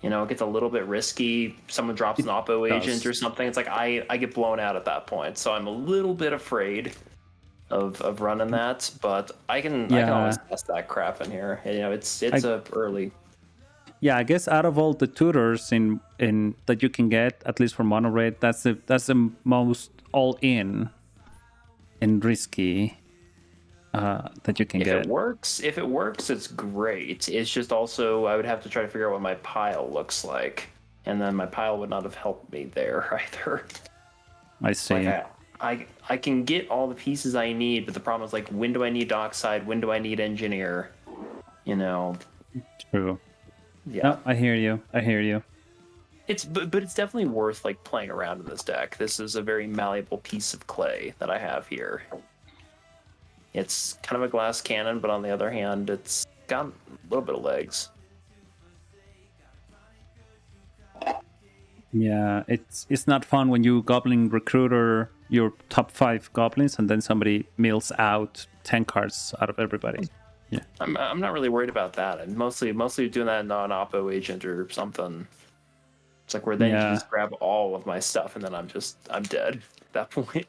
You know, it gets a little bit risky. Someone drops an Oppo agent or something. It's like I get blown out at that point. So I'm a little bit afraid of running that, but I can always test that crap in here. You know, it's early. Yeah, I guess out of all the tutors in that you can get, at least for mono red, that's the most all in and risky that you can get. If it works, it's great. It's just also I would have to try to figure out what my pile looks like, and then my pile would not have helped me there either. I see. Like I can get all the pieces I need, but the problem is like, when do I need Dockside? When do I need Engineer? You know. True. Yeah. No, I hear you. But it's definitely worth like playing around in this deck. This is a very malleable piece of clay that I have here. It's kind of a glass cannon, but on the other hand, it's got a little bit of legs. Yeah, it's not fun when you Goblin Recruiter your top 5 goblins and then somebody mills out 10 cards out of everybody. Yeah, I'm not really worried about that. I'm mostly doing that non-oppo agent or something. It's like where then you just grab all of my stuff and then I'm dead at that point.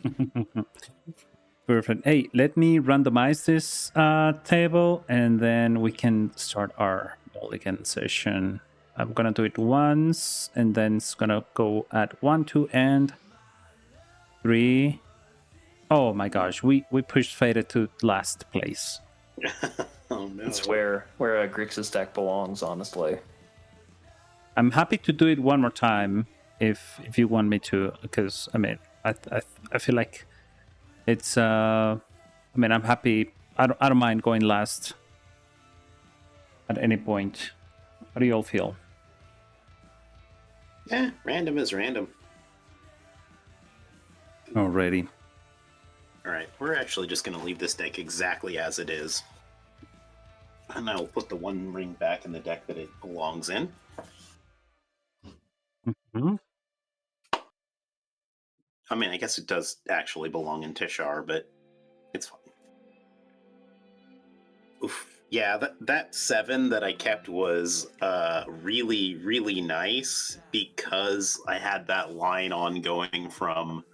Perfect. Hey, let me randomize this table and then we can start our mulligan session. I'm gonna do it once and then it's gonna go at 1, 2, and 3. Oh my gosh, we pushed Faded to last place. Oh no. It's where Grixis deck belongs, honestly. I'm happy to do it one more time if you want me to, because I mean I feel like it's I mean I'm happy. I don't mind going last at any point. How do you all feel? Yeah, random is random. Alrighty. Alright, we're actually just going to leave this deck exactly as it is. And I will put the one ring back in the deck that it belongs in. Mm-hmm. I mean, I guess it does actually belong in Tishar, but it's fine. Oof. Yeah, that 7 that I kept was really, really nice because I had that line on going from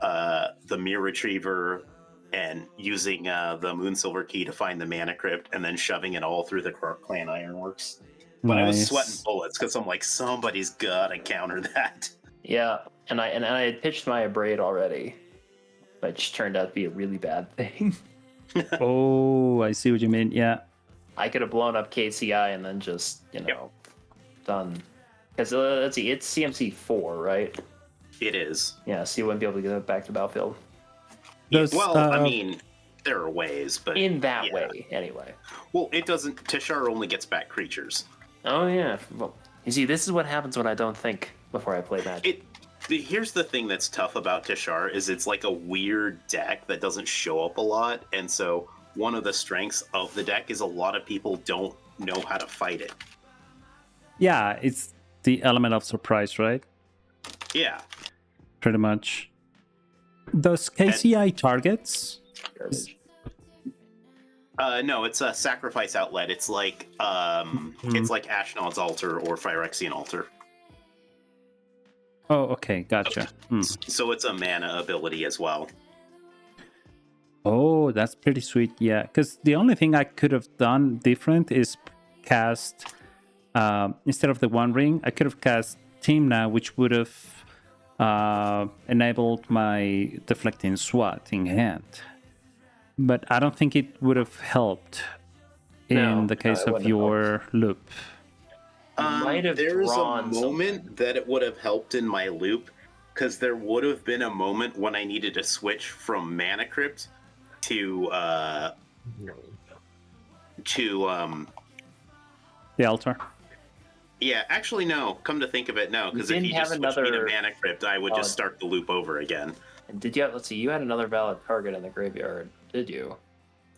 the Mirror Retriever and using the Moonsilver Key to find the Mana Crypt and then shoving it all through the Clan Ironworks. But I was sweating bullets because I'm like, somebody's gotta counter that. Yeah, and I had pitched my Abrade already, which turned out to be a really bad thing. Oh, I see what you mean. Yeah, I could have blown up KCI and then just done. Because let's see, it's CMC 4, right? It is. Yeah, so you wouldn't be able to get it back to battlefield. I mean, there are ways, but in that way, anyway. Well, it doesn't. Tishar only gets back creatures. Oh yeah. Well, you see, this is what happens when I don't think before I play Magic. Here's the thing that's tough about Tishar is it's like a weird deck that doesn't show up a lot, and so one of the strengths of the deck is a lot of people don't know how to fight it. Yeah, it's the element of surprise, right? Yeah. Pretty much. Does KCI targets? No, it's a sacrifice outlet. It's like it's like Ashnod's Altar or Phyrexian Altar. Oh, okay, gotcha. So it's a mana ability as well. Oh, that's pretty sweet. Yeah, because the only thing I could have done different is cast instead of the One Ring, I could have cast Team now, which would have enabled my deflecting SWAT in hand. But I don't think it would have helped in the case it of wouldn't have your loop. Might have There's a drawn moment something. that it would have helped in my loop, because there would have been a moment when I needed to switch from Mana Crypt to The altar. yeah, actually no. Come to think of it, no, because if didn't you just have switched me to another- Mana Crypt, I would just start the loop over again. And did you? Let's see. You had another valid target in the graveyard, did you?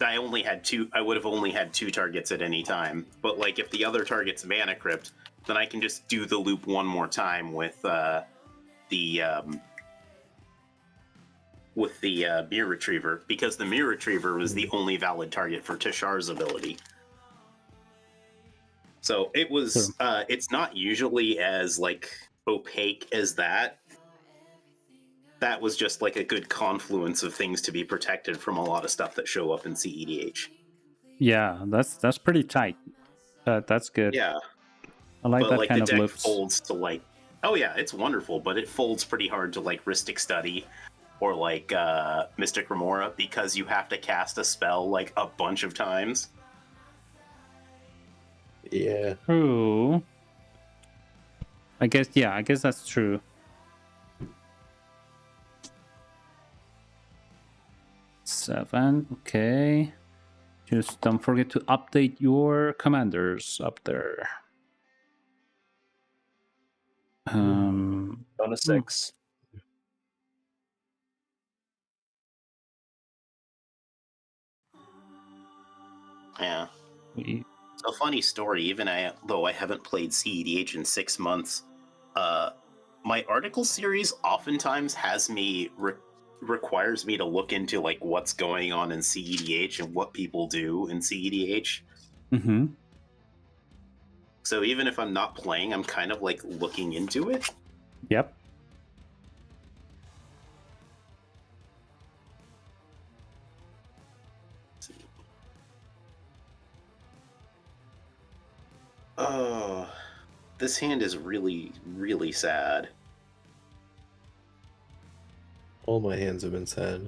I only had two. I would have only had 2 targets at any time. But like, if the other target's Mana Crypt, then I can just do the loop one more time with the Mirror Retriever, because the Mirror Retriever was the only valid target for Tashar's ability. So it was. It's not usually as like opaque as that. That was just like a good confluence of things to be protected from a lot of stuff that show up in cEDH. Yeah, that's pretty tight. That's good. Yeah, I like but that like kind the of deck loops. folds to like, oh yeah, it's wonderful, but it folds pretty hard to like Rhystic Study or like Mystic Remora, because you have to cast a spell like a bunch of times. Yeah. True. I guess that's true. Seven, okay. Just don't forget to update your commanders up there. On a 6. Yeah. We, So funny story, though I haven't played cEDH in 6 months, my article series oftentimes has me requires me to look into like what's going on in cEDH and what people do in cEDH. mm-hmm. So even if I'm not playing, I'm kind of like looking into it. Yep. Oh, this hand is really, really sad. All my hands have been sad.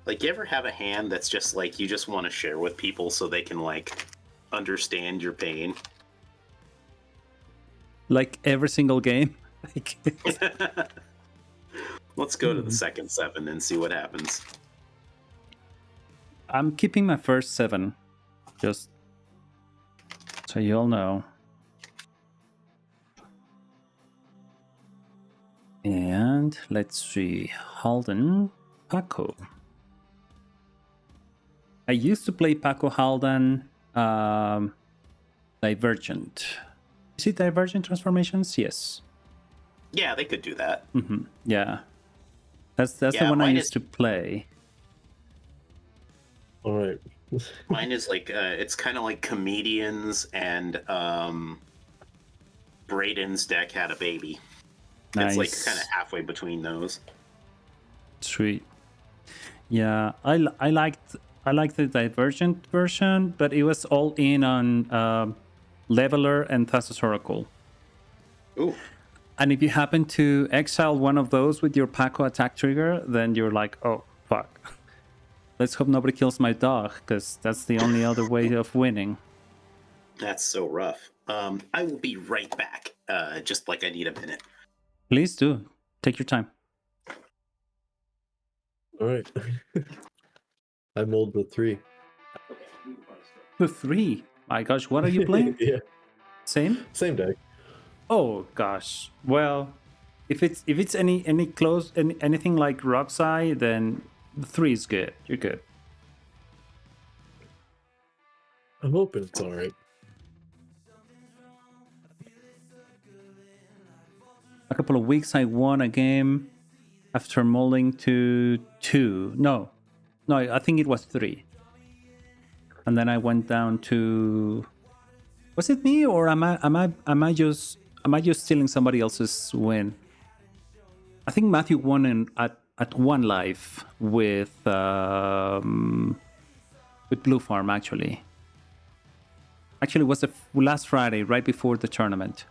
Like, you ever have a hand that's just like you just want to share with people so they can like understand your pain? Like every single game. Let's go to the second 7 and see what happens. I'm keeping my first 7, just so you all know. And let's see, Halden, Paco. I used to play Paco Halden Divergent. Is it Divergent Transformations? Yes. Yeah, they could do that. Mm-hmm. Yeah. That's the one I used to play. All right. Mine is like it's kind of like Comedians and Braden's deck had a baby. Nice. It's like kind of halfway between those. Sweet. Yeah, I liked the Divergent version, but it was all in on Leveler and Thassa's Oracle. Ooh. And if you happen to exile one of those with your Paco attack trigger, then you're like, oh, fuck. Let's hope nobody kills my dog, because that's the only other way of winning. That's so rough. I will be right back. Just like I need a minute. Please do. Take your time. All right. I mulled the 3. The 3. My gosh, what are you playing? Yeah. Same? Same deck. Oh gosh. Well, if it's any close anything like Rock's-Eye, then the 3 is good. You're good. I'm hoping it's all right. A couple of weeks I won a game after mulling to 2. No, I think it was 3. And then I went down to, was it me, or am I just stealing somebody else's win? I think Matthew won at 1 life with Blue Farm, actually. Actually, it was the last Friday, right before the tournament.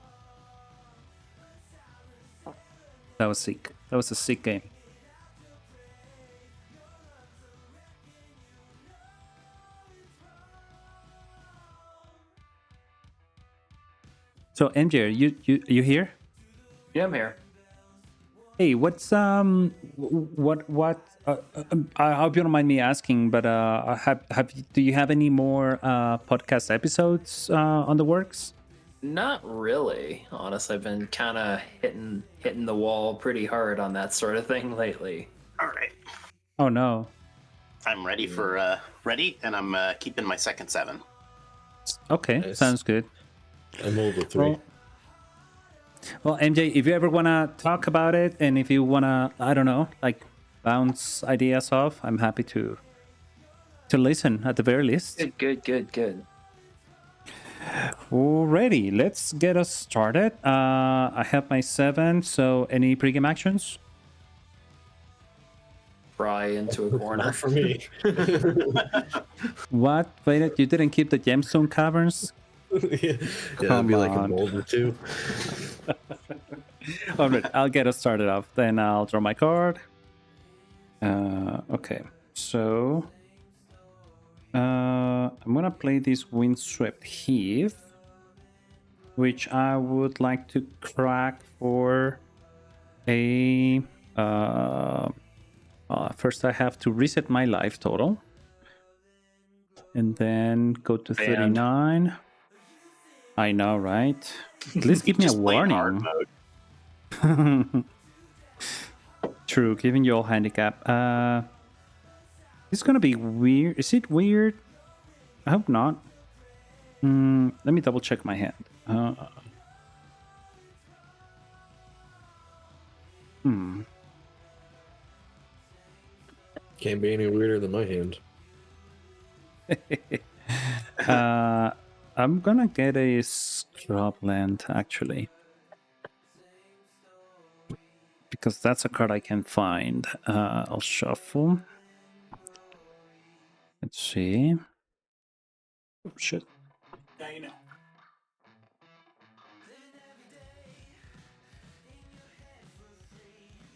That was sick. That was a sick game. So MJ, you here? Yeah, I'm here. Hey, what's I hope you don't mind me asking, but do you have any more podcast episodes on the works? Not really. Honestly, I've been kind of hitting the wall pretty hard on that sort of thing lately. All right. Oh no. I'm ready for ready, and I'm keeping my second 7. Okay, Nice. sounds good. I'm over 3. Well, MJ, if you ever wanna talk about it, and if you wanna, I don't know, like bounce ideas off, I'm happy to listen at the very least. Good. Alrighty, let's get us started. I have my 7. So, any pregame actions? Pry into a corner. Not for me. What? Wait, you didn't keep the gemstone caverns? Yeah, that'd Come be like a on. mold or 2. All right, I'll get us started off. Then I'll draw my card. Okay, so I'm gonna play this Windswept Heath, which I would like to crack for a. First, I have to reset my life total, and then go to Banned. 39. I know, right? At least give me a Just play in hard warning. mode. True, giving you all handicap. It's gonna be weird. Is it weird? I hope not. Let me double check my hand. Can't be any weirder than my hand. I'm gonna get a Scrubland actually, because that's a card I can find. I'll shuffle. Let's see. Oh, shit. Yeah, you know.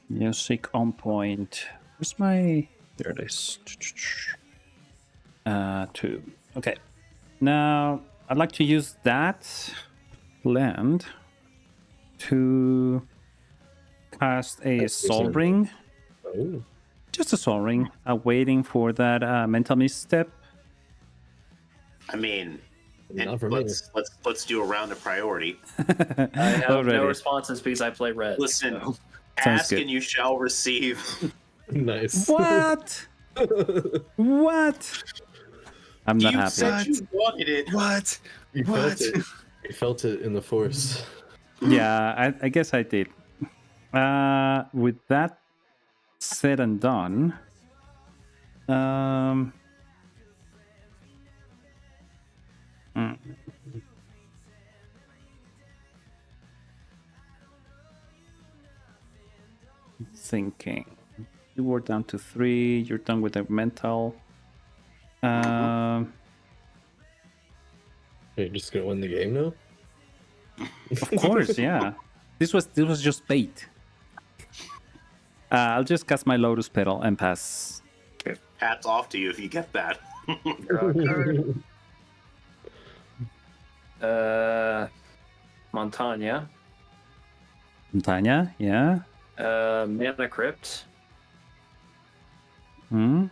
Music on point. Where's my? There it is. 2. Okay. Now I'd like to use that land to cast a Soul Ring. Oh, Just a Soul Ring. Waiting for that mental misstep. I mean, and not for me. let's do a round of priority. I have Already. no responses because I play red. Listen, so. Sounds ask good. and you shall receive. Nice. What? What? I'm not You happy. said you wanted it. What? You felt it. You felt it in the force. Yeah, I guess I did. With that said and done, thinking. You were down to 3. You're done with the mental. You're just gonna win the game now? Of course, yeah. This was just bait. I'll just cast my Lotus Petal and pass. Hats off to you if you get that. Montagna. Montagna, yeah. Mana Crypt. Hmm.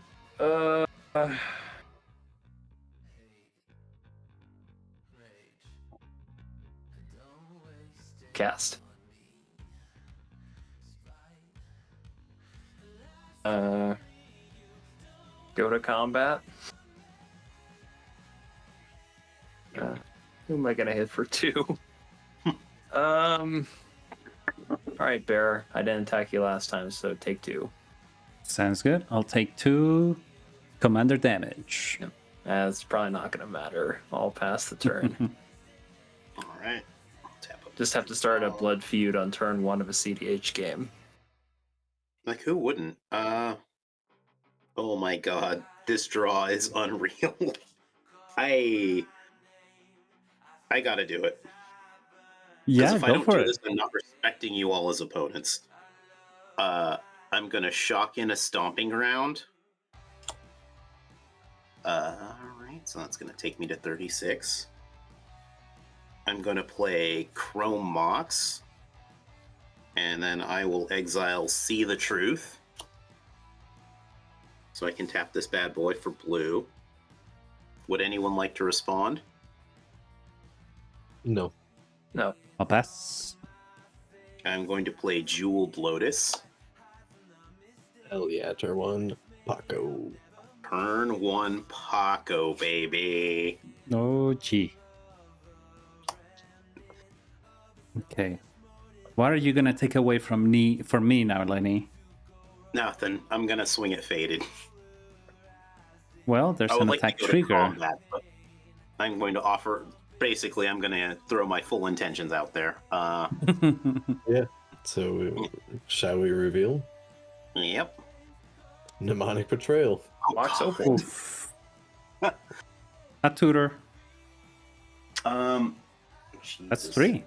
Cast. Go to combat. Who am I gonna hit for 2? All right, Bear. I didn't attack you last time, so take 2. Sounds good. I'll take 2 commander damage. That's probably not gonna matter. I'll pass the turn. All right. Tap up. Just have to start a blood feud on turn 1 of a cEDH game. Like, who wouldn't? Oh my god, this draw is unreal. I gotta do it. Because Yeah, if I go don't for do it. this, I'm not respecting you all as opponents. I'm gonna shock in a stomping ground. Alright, so that's gonna take me to 36. I'm gonna play Chrome Mox. And then I will exile See the Truth. So I can tap this bad boy for blue. Would anyone like to respond? No. No. I'll pass. I'm going to play Jeweled Lotus. Hell yeah, turn one. Paco. Turn 1 Paco, baby. Oh, gee. Okay. What are you gonna take away from me now, Lenny? Nothing. I'm gonna swing it Faded. Well, there's I would an like attack to go trigger. to combat, but I'm going to offer. Basically, I'm going to throw my full intentions out there. So, shall we reveal? Yep. Mnemonic Betrayal. Box open. Oof. A tutor. That's Jesus. 3.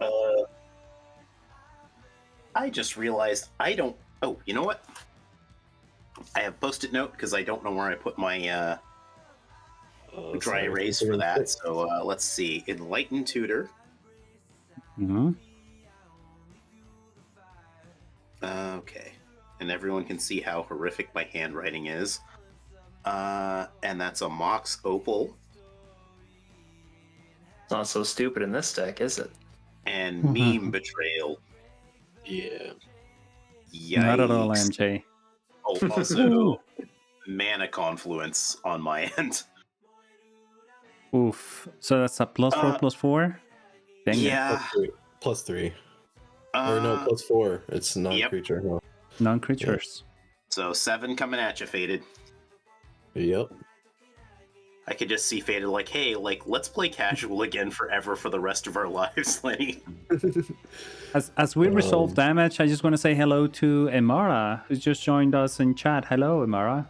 I just realized I don't. Oh, you know what? I have post-it note because I don't know where I put my dry erase for that. So let's see. Enlightened Tutor. Mm-hmm. Okay. And everyone can see how horrific my handwriting is. And that's a Mox Opal It's not so stupid in this deck, is it? and Meme Betrayal. Yeah. Yikes. Not at all, MJ. Oh, also Mana Confluence on my end. Oof. So that's a +4/+4? Dang it. Yeah. Plus three. Or no, +4. It's non-creature. Huh? Non-creatures. So 7 coming at you, Faded. Yep. I could just see Faded like, hey, like, let's play casual again forever for the rest of our lives, Lenny. As we resolve damage, I just want to say hello to Emara, who's just joined us in chat. Hello, Emara.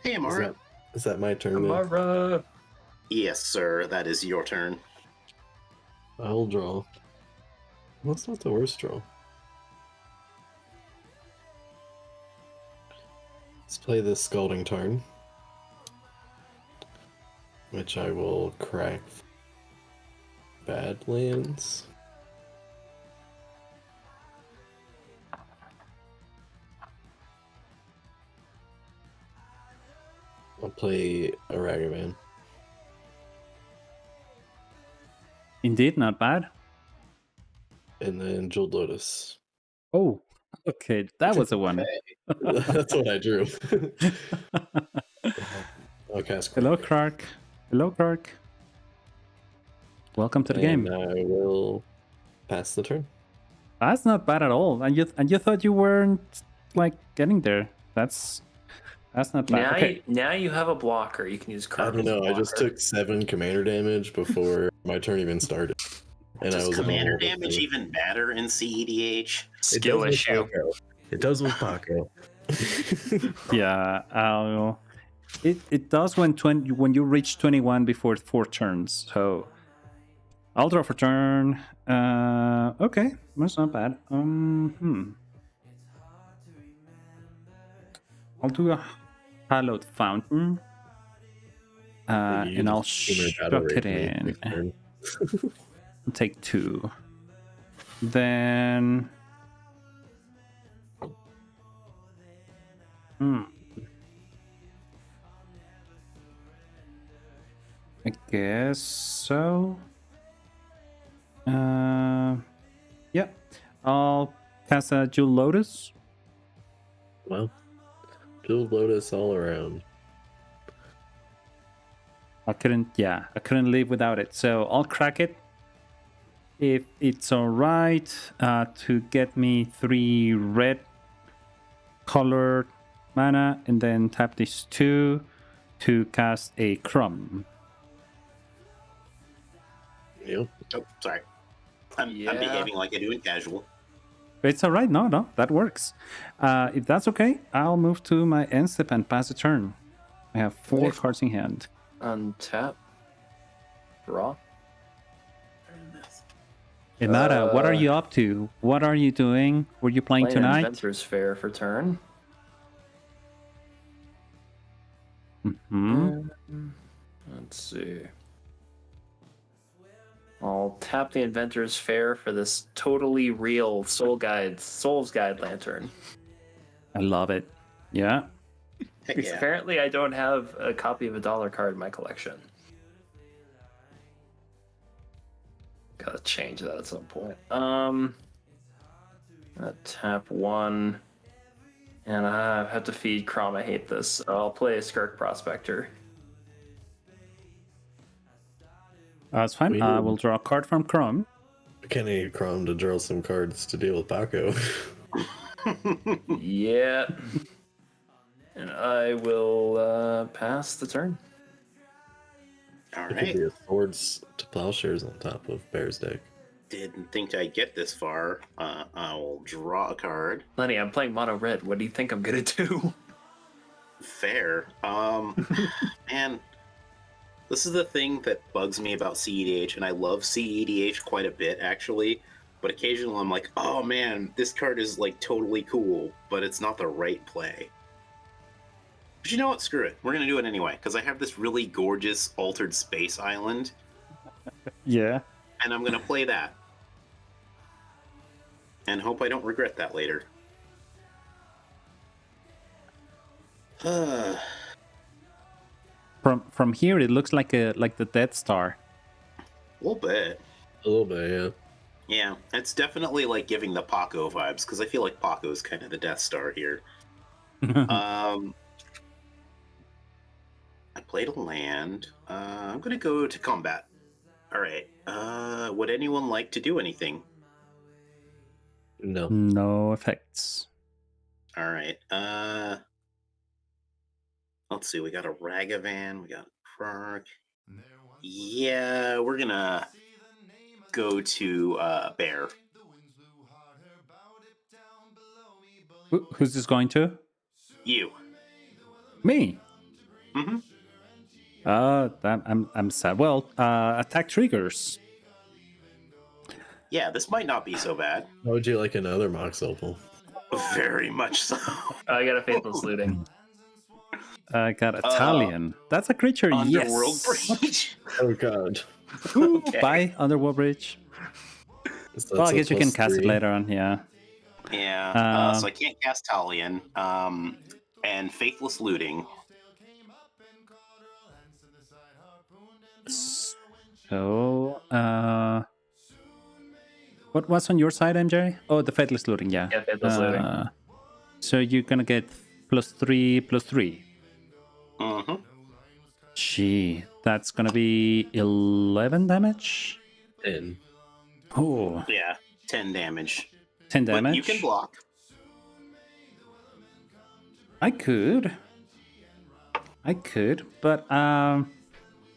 Hey, Amara. Is that my turn? Then? Amara. Yes, sir. That is your turn. I'll draw. That's not the worst draw. Let's play this Scalding Tarn, which I will crack Badlands. I'll play a Ragavan. Indeed, not bad. And then Jeweled Lotus. Oh, okay. That was a one. That's what I drew. I'll cast Hello, Clark. Hello, Clark. Welcome to the game. I will pass the turn. That's not bad at all. And you thought you weren't like getting there. That's not bad. Now, Okay. now you have a blocker. You can use I cards. don't know. I just took 7 commander damage before my turn even started. And Does I was commander in a damage even matter in cEDH? skill issue. It does with Paco. Yeah. It does when you reach 21 before 4 turns. So I'll draw for turn. Okay, that's not bad. I'll do a Hallowed Fountain. And I'll chuck it in. I'll take 2. Then I guess so. Yeah. I'll cast a Jewel Lotus. Well, Jeweled Lotus all around. I couldn't live without it. So I'll crack it. If it's alright, to get me 3 red colored mana, and then tap these 2 to cast a Crumb. Yep. Oh, sorry. I'm behaving like I do in casual. It's alright, no, that works. If that's okay, I'll move to my end step and pass a turn. I have 4 cards in hand. Untap. Draw. Imara, what are you up to? What are you doing? Were you playing Playing tonight? Inventor's Fair for turn. Let's see. I'll tap the Inventor's Fair for this totally real Soul's Guide Lantern. I love it. Yeah. Heck Because yeah. apparently I don't have a copy of a dollar card in my collection. Gotta change that at some point. Tap 1. And I have to feed Crom. I hate this. I'll play a Skirk Prospector. That's fine. I will draw a card from Chrome. I can't need Chrome to draw some cards to deal with Paco. Yeah. And I will pass the turn. All It could right. be a Swords to Plowshares on top of Bear's deck. Didn't think I'd get this far. I will draw a card. Lenny, I'm playing mono red. What do you think I'm gonna do? Fair. Man, this is the thing that bugs me about cEDH, and I love cEDH quite a bit, actually. But occasionally I'm like, oh man, this card is like totally cool, but it's not the right play. But you know what? Screw it. We're gonna do it anyway, because I have this really gorgeous Altered Space Island, Yeah. and I'm gonna play that. And hope I don't regret that later. From here, it looks like the Death Star. A little bit. A little bit, yeah. Yeah, it's definitely like giving the Paco vibes, because I feel like Paco is kind of the Death Star here. I played a land. I'm going to go to combat. All right. Would anyone like to do anything? No. No effects. All right. Let's see. We got a Ragavan. We got a Krark. Yeah, we're going to go to Bear. Who's this going to? You. Me. Mm-hmm. I'm sad. Well, attack triggers. Yeah, this might not be so bad. How would you like another Mox Opal? Very much so. I got a Faithless Looting. I got Italian. That's a creature. Underworld Yes. Breach. Oh god. Okay. Bye, Underworld Bridge. So Well, I that's guess you can cast it +3. later on. Yeah. Yeah, so I can't cast Talion, and Faithless Looting. So, what's on your side, MJ? Oh, the Faithless Looting, yeah. Yeah, Faithless Looting. So you're gonna get +3/+3. Mm-hmm. Gee, that's gonna be 11 damage. 10. Oh, Yeah, 10 damage. 10 damage. But you can block. I could, but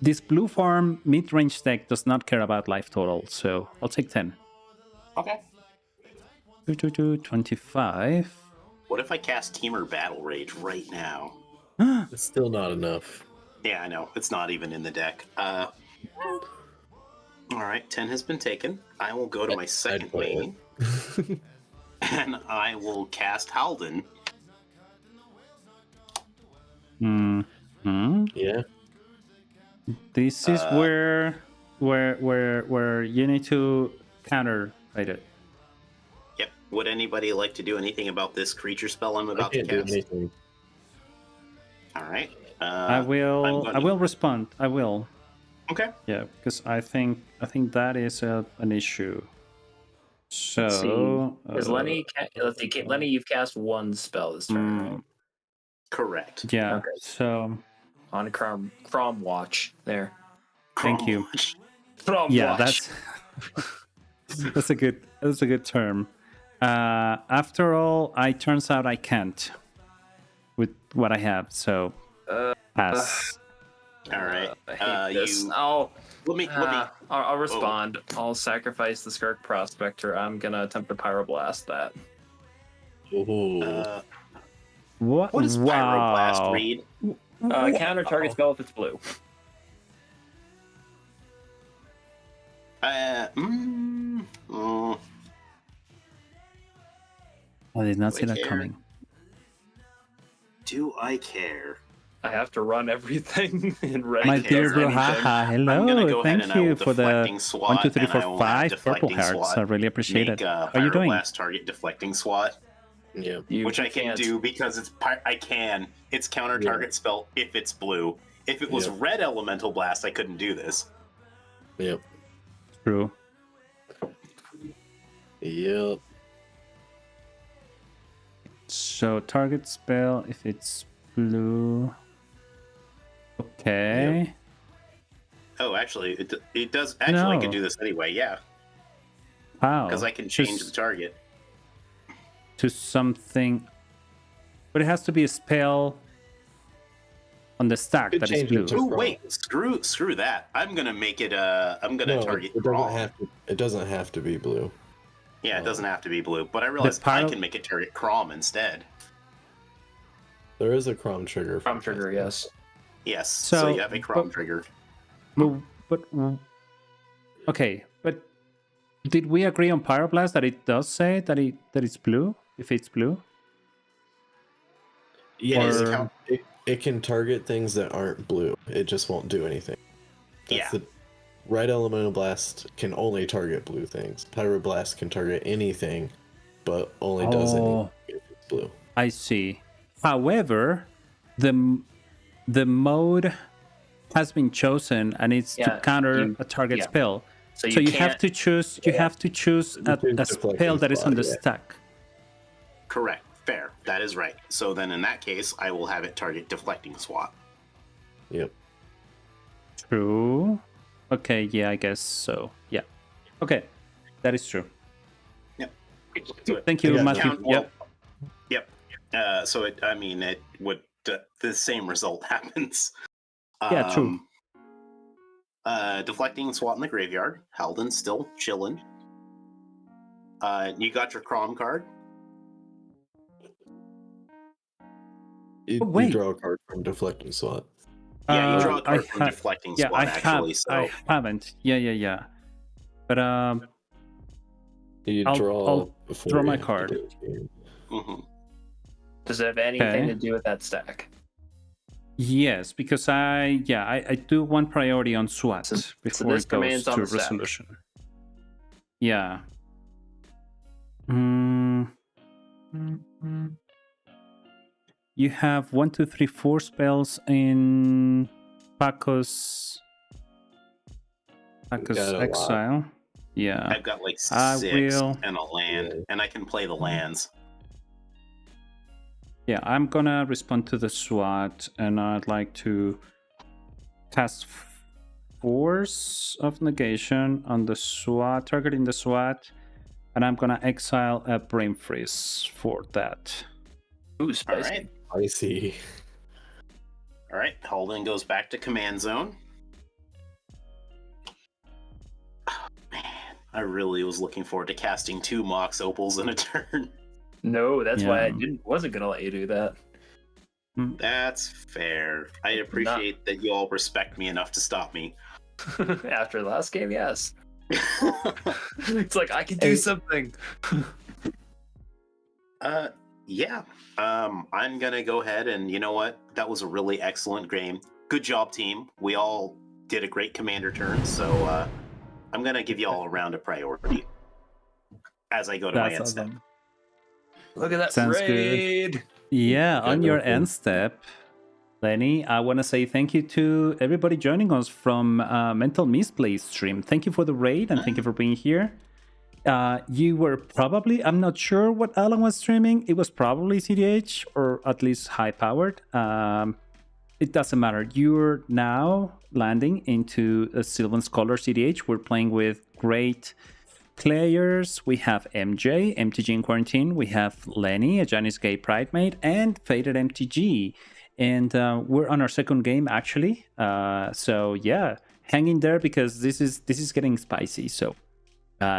this blue farm mid-range deck does not care about life total, so I'll take 10. Okay. 25. What if I cast Teamer Battle Rage right now? It's still not enough. Yeah, I know. It's not even in the deck. All right, 10 has been taken. I will go to my second play main, and I will cast Halden. Yeah. This is where you need to counter fight it. Yep. Would anybody like to do anything about this creature spell I'm I about to can't do cast? anything. All right. I will respond. I will. Okay. Yeah, because I think that is an issue. So Is Lenny? Let's see. Lenny, you've cast one spell this turn, right? Correct. yeah. Okay. So On Crom Watch. There. thank you. Crom Yeah, Watch. that's a good term. After all, turns out I can't with what I have. So pass. All right. I hate this. You. Oh, Let me. I'll respond. I'll sacrifice the Skirk Prospector. I'm gonna attempt to Pyroblast that. Ooh. What does Pyroblast read? Counter target spell if it's blue. I did not Do I see that care? coming. Do I care? I have to run everything in red. My care dear bro, anything. haha, I'm gonna hello. go ahead Thank and I you will for the deflecting 1, 2, swat, 3, and 4, I will 5 have purple deflecting hearts. swat. I really appreciate Make it. How are Pyro you doing? Blast target deflecting swat, Yeah. which I can can't. do because I can. It's counter Yeah. target spell if it's blue. If it was Yep. red elemental blast, I couldn't do this. Yep. True. Yep. So target spell if it's blue. Okay. Oh, actually, it does. Actually, I could No. do this anyway. Yeah, How? because I can change the Just target. to something, but it has to be a spell on the stack Could that is change it blue. to- Oh wait, screw that. I'm gonna make it. I'm gonna target. it doesn't Crom. have to. It doesn't have to be blue. Yeah, it doesn't have to be blue, but I realized I pyro- can make it target Crom instead. There is a Crom trigger. Crom trigger, yes. Yes, so So, you have a Crom but- trigger. But okay, but did we agree on Pyroblast that it does say that it's blue if it's blue? Yeah, Or- it can target things that aren't blue. It just won't do anything. Yeah. The Red Elemental Blast can only target blue things. Pyroblast can target anything, but only does anything if it's blue. I see. However, the mode has been chosen, and it's to Yeah, counter a target yeah. spell. So So you can't, have to choose. You have to choose You a choose spell deflecting that is on the spot, yeah. stack. Correct. Fair. That is right. So then in that case, I will have it target deflecting swat. Yep. True. Okay. Yeah, I guess so. Yeah. Okay, that is true. So Thank you, Yeah, Matthew. count, well, Yep. yep. So it would the same result happens. Yeah, true. Deflecting swat in the graveyard. Halden's still chilling. You got your Crom card. You wait. draw a card from Deflecting Swat. Yeah, you draw a I card from ha- deflecting Yeah, swat I actually. have. So I haven't. Yeah. But You I'll draw before draw you my have to card. do it. mhm. Does it have anything Okay. to do with that stack? yes, because I do one priority on SWAT So before this it goes command's on to the stack. resolution. Yeah. Mm, you have 1, 2, 3, 4 spells in Paco's got a lot. Exile. Yeah. I've got like I 6 will- and a land, Yeah. and I can play the lands. Yeah, I'm gonna respond to the SWAT, and I'd like to cast Force of Negation on the SWAT, targeting the SWAT, and I'm gonna exile a Brain Freeze for that. Ooh, All spicy. right. I see. All right. Halden goes back to command zone. Oh, man, I really was looking forward to casting 2 Mox Opals in a turn. No, that's why I Yeah. wasn't gonna let you do that. That's fair. I appreciate that you all respect me enough to stop me. After the last game, yes. It's like I can do Hey. something. Yeah. I'm gonna go ahead and you know what? That was a really excellent game. Good job, team. We all did a great commander turn, so I'm gonna give you all a round of priority as I go to my That's end step. awesome. Look at that Sounds good. raid. Yeah, on your Wonderful. end step, Lenny, I want to say thank you to everybody joining us from Mental Misplay stream. Thank you for the raid and thank you for being here. You were probably, I'm not sure what Alan was streaming. It was probably cEDH or at least high powered. It doesn't matter. You're now landing into a Sylvan Scholar cEDH. We're playing with great players. We have MJ, MTG in Quarintine. We have Lenny, a Janice Gay Pride Mate, and FadedMTG. And we're on our second game actually. So yeah, hang in there because this is getting spicy. So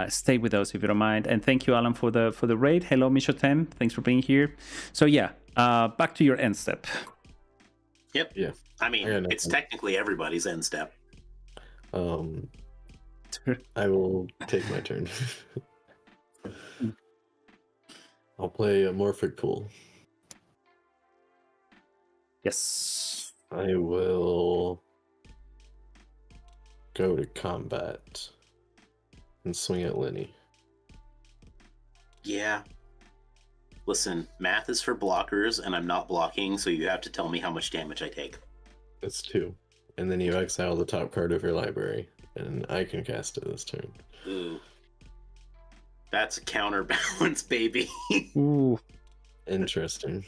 stay with us if you don't mind. And thank you, Alan, for the raid. Hello, Mishotem. Thanks for being here. So yeah, back to your end step. Yep. Yeah. I mean, I got it's nothing. technically everybody's end step. I will take my turn. I'll play a Morphic Pool. Yes. I will go to combat and swing at Lenny. Yeah. Listen, math is for blockers, and I'm not blocking, so you have to tell me how much damage I take. It's 2. And then you exile the top card of your library, and I can cast it this turn. Ooh. That's a counterbalance, baby. Ooh. Interesting.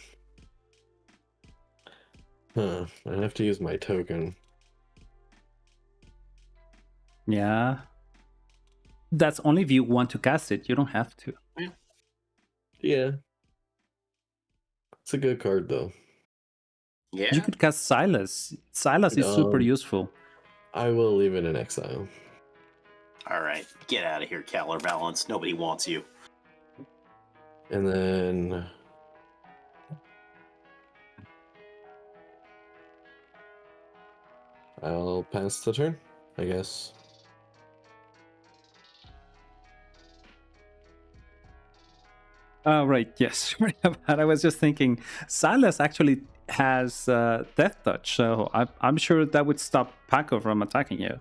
Huh. I have to use my token. Yeah. That's only if you want to cast it. You don't have to. Yeah. It's a good card, though. Yeah. You could cast Silas. Silas is super useful. I will leave it in exile. All right. Get out of here, counterbalance. Nobody wants you. And then I'll pass the turn, I guess. Oh, right. Yes. I was just thinking, Silas actually has Death Touch, so I'm sure that would stop Paco from attacking you.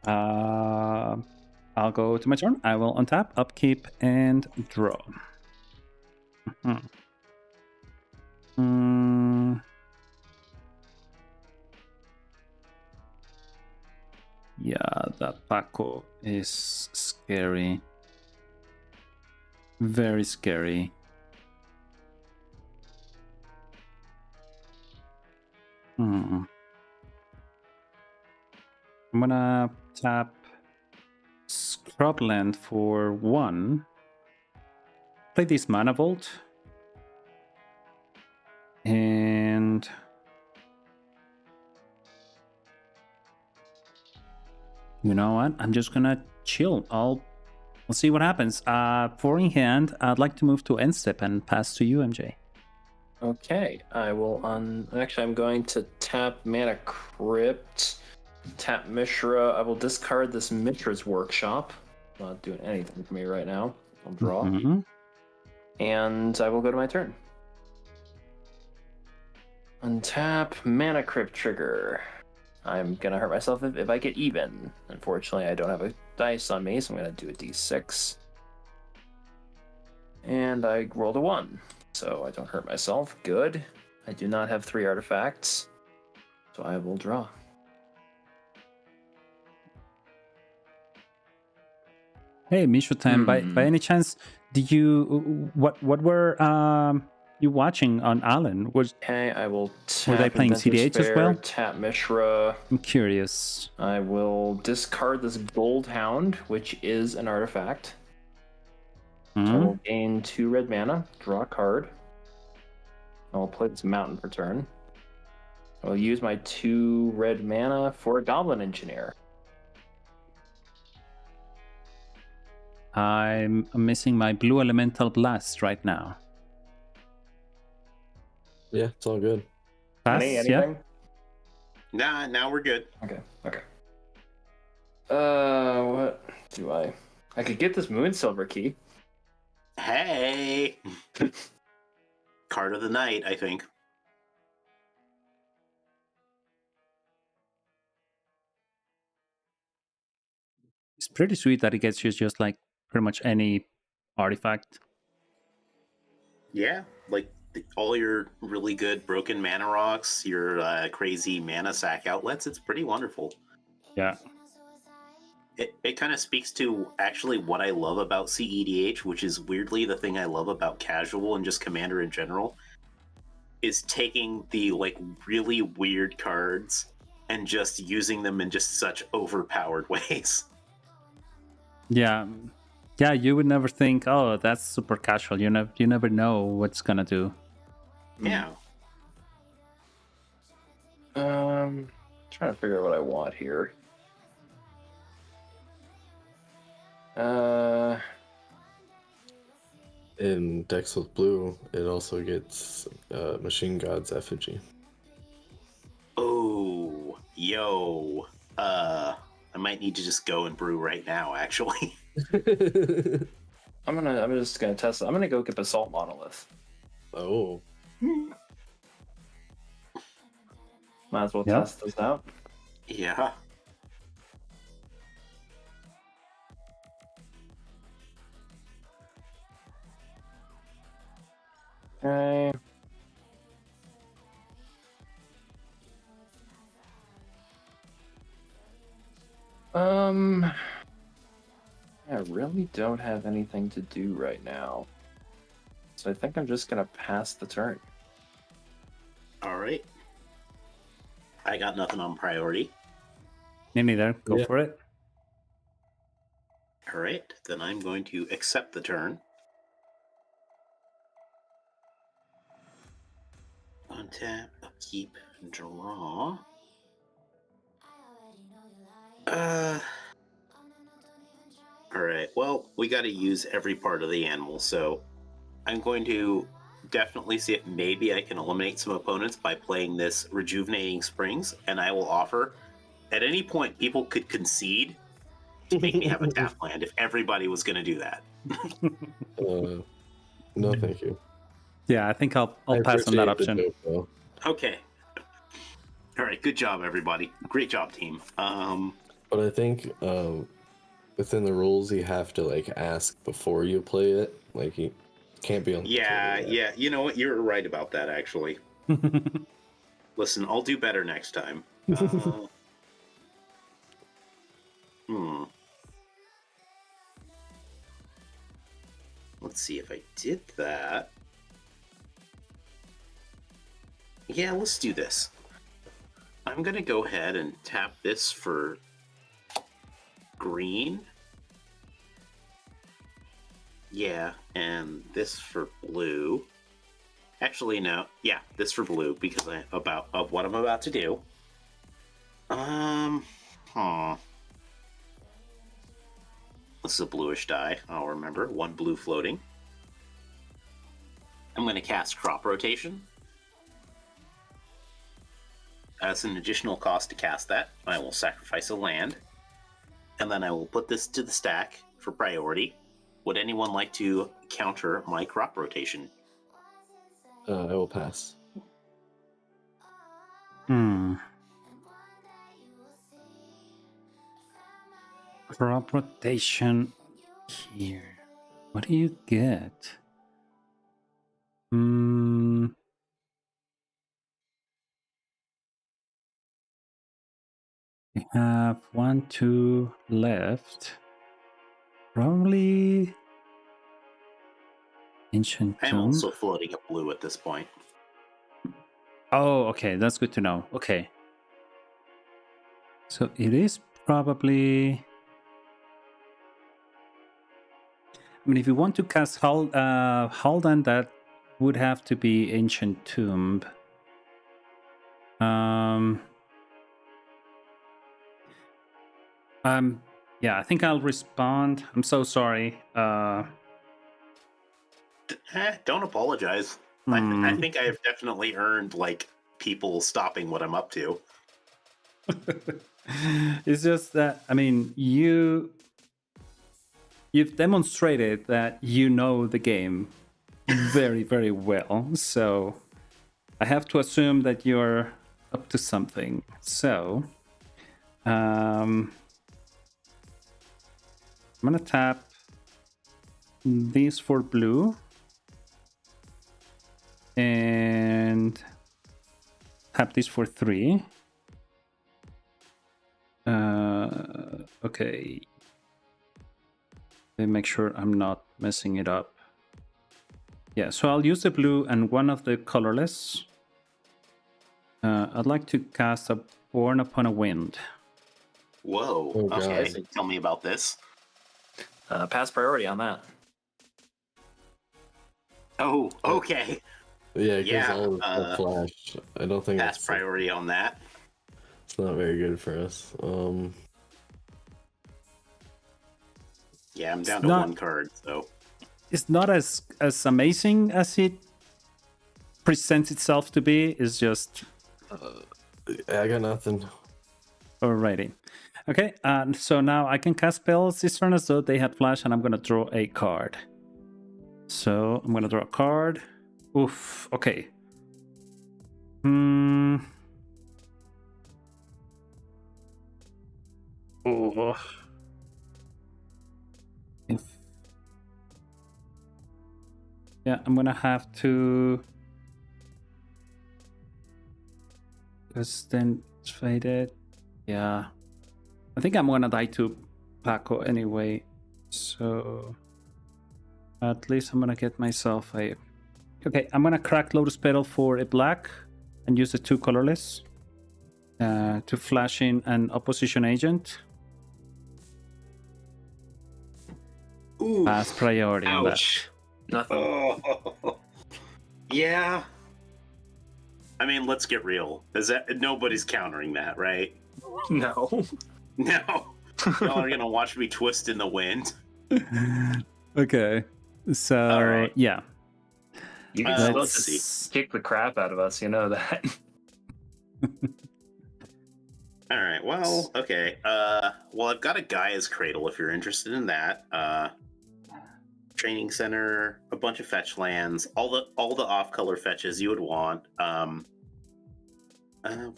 I'll go to my turn. I will untap, upkeep, and draw. Yeah, that Paco is scary. Very scary. I'm gonna tap Scrubland for 1. Play this Mana Vault. And you know what? I'm just gonna chill. We'll see what happens. For in hand, I'd like to move to end step and pass to you, MJ. Okay, I will actually, I'm going to tap Mana Crypt, tap Mishra. I will discard this Mishra's Workshop. Not doing anything for me right now. I'll draw. And I will go to my turn. Untap Mana Crypt trigger. I'm gonna hurt myself if I get even. Unfortunately, I don't have a dice on me, so I'm gonna do a d6. And I rolled a 1, so I don't hurt myself. Good. I do not have 3 artifacts, so I will draw. Hey, Mishu time. By any chance, did you what were you watching on Alan? Okay, I will tap. Were they playing cEDH as well? Tap Mishra. I'm curious. I will discard this Gold Hound, which is an artifact. I will gain 2 red mana, draw a card. I will play this Mountain for turn. I will use my 2 red mana for a Goblin Engineer. I'm missing my blue elemental blast right now. Yeah, it's all good. Pass, Anything? Nah, now we're good. Okay. What do I could get this Moonsilver key. Hey! Card of the night, I think. It's pretty sweet that it gets you just like pretty much any artifact. Yeah, like all your really good broken mana rocks, your crazy mana sack outlets, it's pretty wonderful. Yeah. It kind of speaks to actually what I love about cEDH, which is weirdly the thing I love about casual and just Commander in general, is taking the like really weird cards and just using them in just such overpowered ways. Yeah. Yeah, you would never think, oh, that's super casual. You never know what's gonna do. Yeah. Trying to figure out what I want here. In decks with blue, it also gets Machine God's Effigy. Oh, yo. I might need to just go and brew right now, actually. I'm just gonna test it. I'm gonna go get Basalt Monolith. Oh. Might as well Yeah. test this out. Yeah. Okay. I really don't have anything to do right now. So I think I'm just gonna pass the turn. All right. I got nothing on priority. Me neither. Go Yeah. for it. All right. Then I'm going to accept the turn. Untap, upkeep, draw. All right. Well, we got to use every part of the animal, so I'm going to definitely see if maybe I can eliminate some opponents by playing this Rejuvenating Springs, and I will offer. At any point, people could concede to make me have a tap land if everybody was going to do that. No, thank you. Yeah, I think I'll I pass on that appreciate the option. joke, though. Okay. All right. Good job, everybody. Great job, team. But I think within the rules, you have to like ask before you play it. Like you can't be on. The Yeah, table yet. yeah. You know what? You're right about that, actually. Listen, I'll do better next time. Let's see if I did that. Yeah, let's do this. I'm going to go ahead and tap this for green. Yeah, and this for blue. Actually, no. Yeah, this for blue because of what I'm about to do. This is a bluish die. I'll remember. 1 blue floating. I'm going to cast Crop Rotation. As an additional cost to cast that, I will sacrifice a land. And then I will put this to the stack for priority. Would anyone like to counter my Crop Rotation? I will pass. Crop rotation here. What do you get? We have 1, 2 left. Probably Ancient I am Tomb. also floating a blue at this point. Oh, okay, that's good to know. Okay. So it is probably... I mean, if you want to cast Haldan, that would have to be Ancient Tomb. Yeah, I think I'll respond. I'm so sorry. Don't apologize. I think I have definitely earned like people stopping what I'm up to. It's just that, I mean, you've demonstrated that you know the game very, very well. So I have to assume that you're up to something. So I'm gonna tap these for blue and tap this for 3. Okay. Let me make sure I'm not messing it up. Yeah, so I'll use the blue and one of the colorless. I'd like to cast a Born Upon a Wind. Whoa. Oh, okay, God. tell me about this. Pass priority on that. Oh, okay. Yeah, because Yeah, I'll flash. I don't think Pass that's priority on that. It's not very good for us. Yeah, I'm down It's to not- 1 card, so. It's not as amazing as it presents itself to be. It's just... I got nothing. Alrighty. Okay, so now I can cast spells this turn as though they had flash, and I'm gonna draw a card. So I'm gonna draw a card. Oof. Okay. Oh. Yeah, I'm gonna have to. Because then it's faded. Yeah. I think I'm gonna die to Paco anyway. So at least I'm gonna get myself a. Okay, I'm gonna crack Lotus Petal for a black and use the 2 colorless to flash in an opposition agent. Ooh, Pass priority on that. ouch. Nothing. Oh, yeah. I mean, let's get real. Is that nobody's countering that, right? No. No. Y'all are gonna watch me twist in the wind. Okay. So All right. yeah. You can still let's just kick the crap out of us, you know that. All right. Well, okay. Well, I've got a Gaia's Cradle if you're interested in that. Training center, a bunch of fetch lands, all the off-color fetches you would want.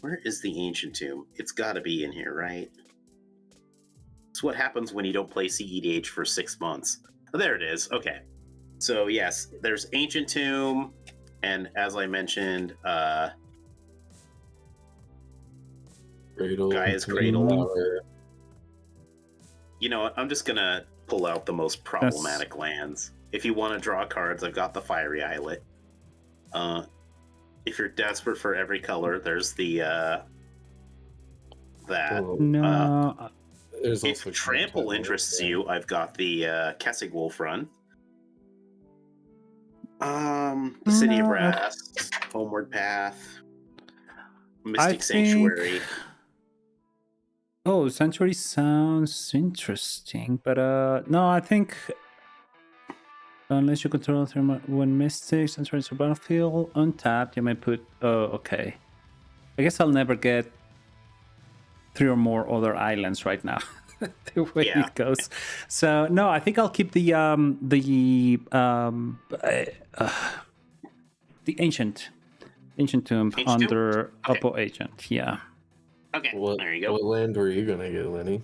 Where is the Ancient Tomb? It's got to be in here, right? It's what happens when you don't play cEDH for 6 months. Oh, there it is. Okay. So yes, there's Ancient Tomb, and as I mentioned, Cradle, Gaia's Cradle. You know what? I'm just gonna pull out the most problematic lands. If you want to draw cards, I've got the Fiery Islet. If you're desperate for every color, there's the that. No. There's If also Trample interests you, I've got the Kessig Wolf Run. The City of No, Brass, Homeward Path, I Mystic Sanctuary. Oh, Sanctuary sounds interesting, but no, I think unless you control one Mystic, Sanctuary is a battlefield, untapped, you may put. Oh, okay. I guess I'll never get 3 or more other islands right now. The way it goes. So no, I think I'll keep the ancient tomb under Oppo Agent. Yeah. Okay, there you go. What land were you gonna get, Lenny?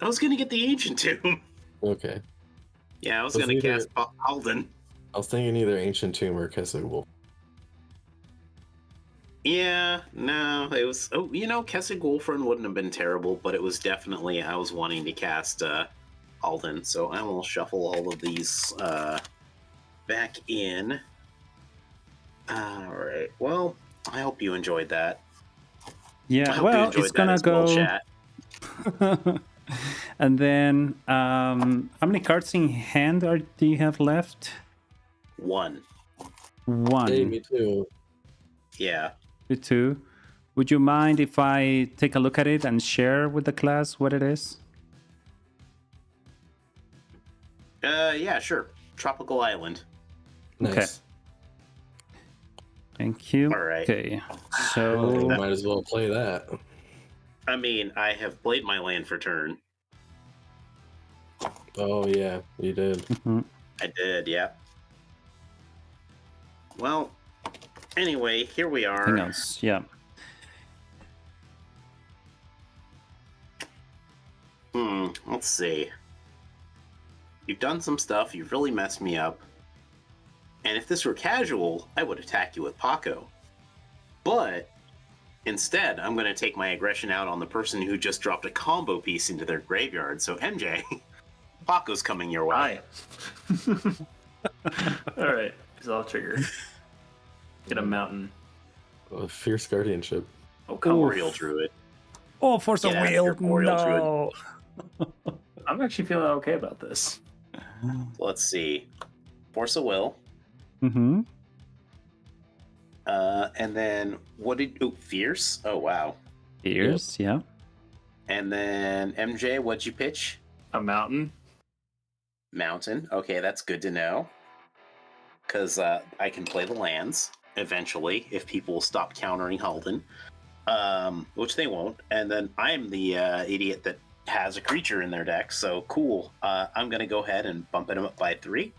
I was gonna get the Ancient Tomb. Okay. Yeah, I was gonna cast Alden. I was thinking either Ancient Tomb or Kessig Wolf. Yeah, no, it was. Oh, you know, Kessig Wolfrun wouldn't have been terrible, but it was definitely I was wanting to cast Alden, so I will shuffle all of these back in. All right. Well, I hope you enjoyed that. Yeah. Well, it's gonna go. Chat. And then, how many cards in hand do you have left? 1. 1. Hey, me too. Yeah. You too. Would you mind if I take a look at it and share with the class what it is? Yeah, sure. Tropical Island. Nice. Okay. Thank you. All right. Okay. So might as well play that. I mean, I have played my land for turn. Oh yeah, you did. I did, yeah. Well, anyway, here we are. Anything else? Yeah. Let's see. You've done some stuff, you've really messed me up. And if this were casual, I would attack you with Paco. But instead, I'm going to take my aggression out on the person who just dropped a combo piece into their graveyard. So MJ, Paco's coming your way. Hi. All right, Exalt Trigger. Get a mountain. Fierce Guardianship. Oh, Corporeal Druid. Oh, Force of Get out of here, Will. Corporeal No. I'm actually feeling okay about this. Let's see. Force of Will. Mm-hmm. And then what did... Oh, Fierce? Oh, wow. Fierce, yeah. And then MJ, what'd you pitch? A mountain. Mountain. Okay, that's good to know. Because I can play the lands eventually if people stop countering Halden. Which they won't. And then I'm the idiot that has a creature in their deck, so cool. I'm going to go ahead and bump it up by 3.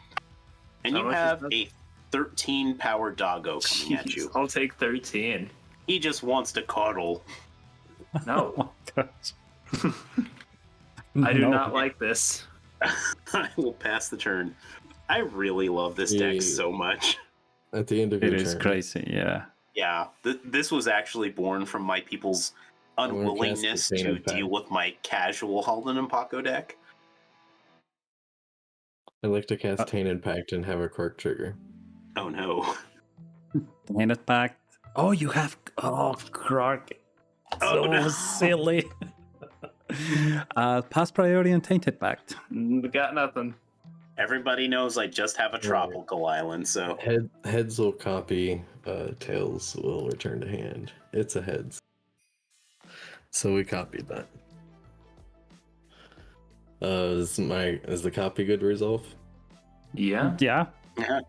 And How you much is have that? a 13 power doggo coming at Jeez, you. I'll take 13. He just wants to cuddle. No, Oh my gosh. I do No. not like this. I will pass the turn. I really love this deck so much. At the end of It your is turn, crazy, yeah. Yeah, this was actually born from my people's gonna cast unwillingness the to Tainted Pact. deal with my casual Halden and Paco deck. I like to cast Tainted Pact and have a Quark trigger. Oh no. Tainted Pact. Oh, you have. Oh, Clark. Oh, So no. silly. Pass priority and Tainted Pact. Got nothing. Everybody knows I just have a tropical island, so Heads will copy, tails will return to hand. It's a heads. So we copied that. Is the copy good resolve? Yeah. Yeah. yeah.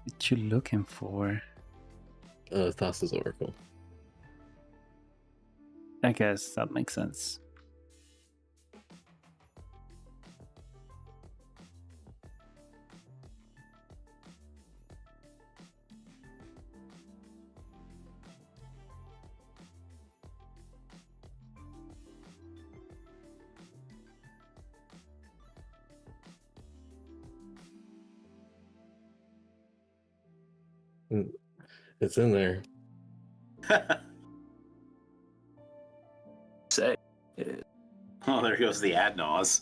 What you looking for? Thassa's Oracle. I guess that makes sense. It's in there. Say. Oh, there goes the Adnause.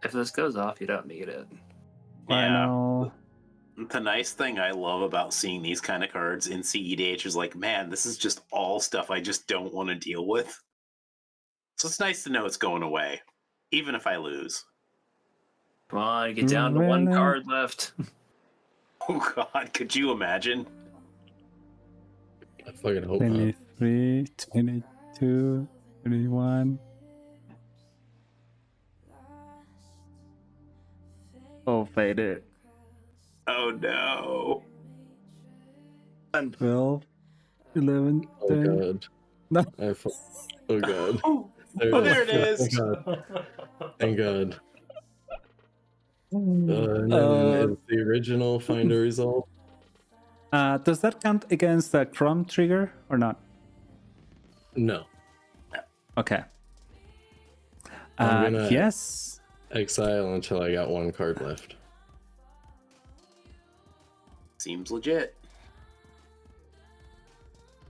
If this goes off, you don't need it. I know. The nice thing I love about seeing these kind of cards in cEDH is like, man, this is just all stuff I just don't want to deal with. So it's nice to know it's going away, even if I lose. Come on, get down to one Really? card left. Oh god, could you imagine? I fucking hope not. 23, 22, 21. Oh, faded. Oh no. 12, 11, Oh 10. god. No. Oh god. Oh, there it is. Thank god. Thank god. And then is the original find a resolve? Does that count against the Chrome trigger or not? No. Okay. I'm gonna- Yes. Exile until I got one card left. Seems legit.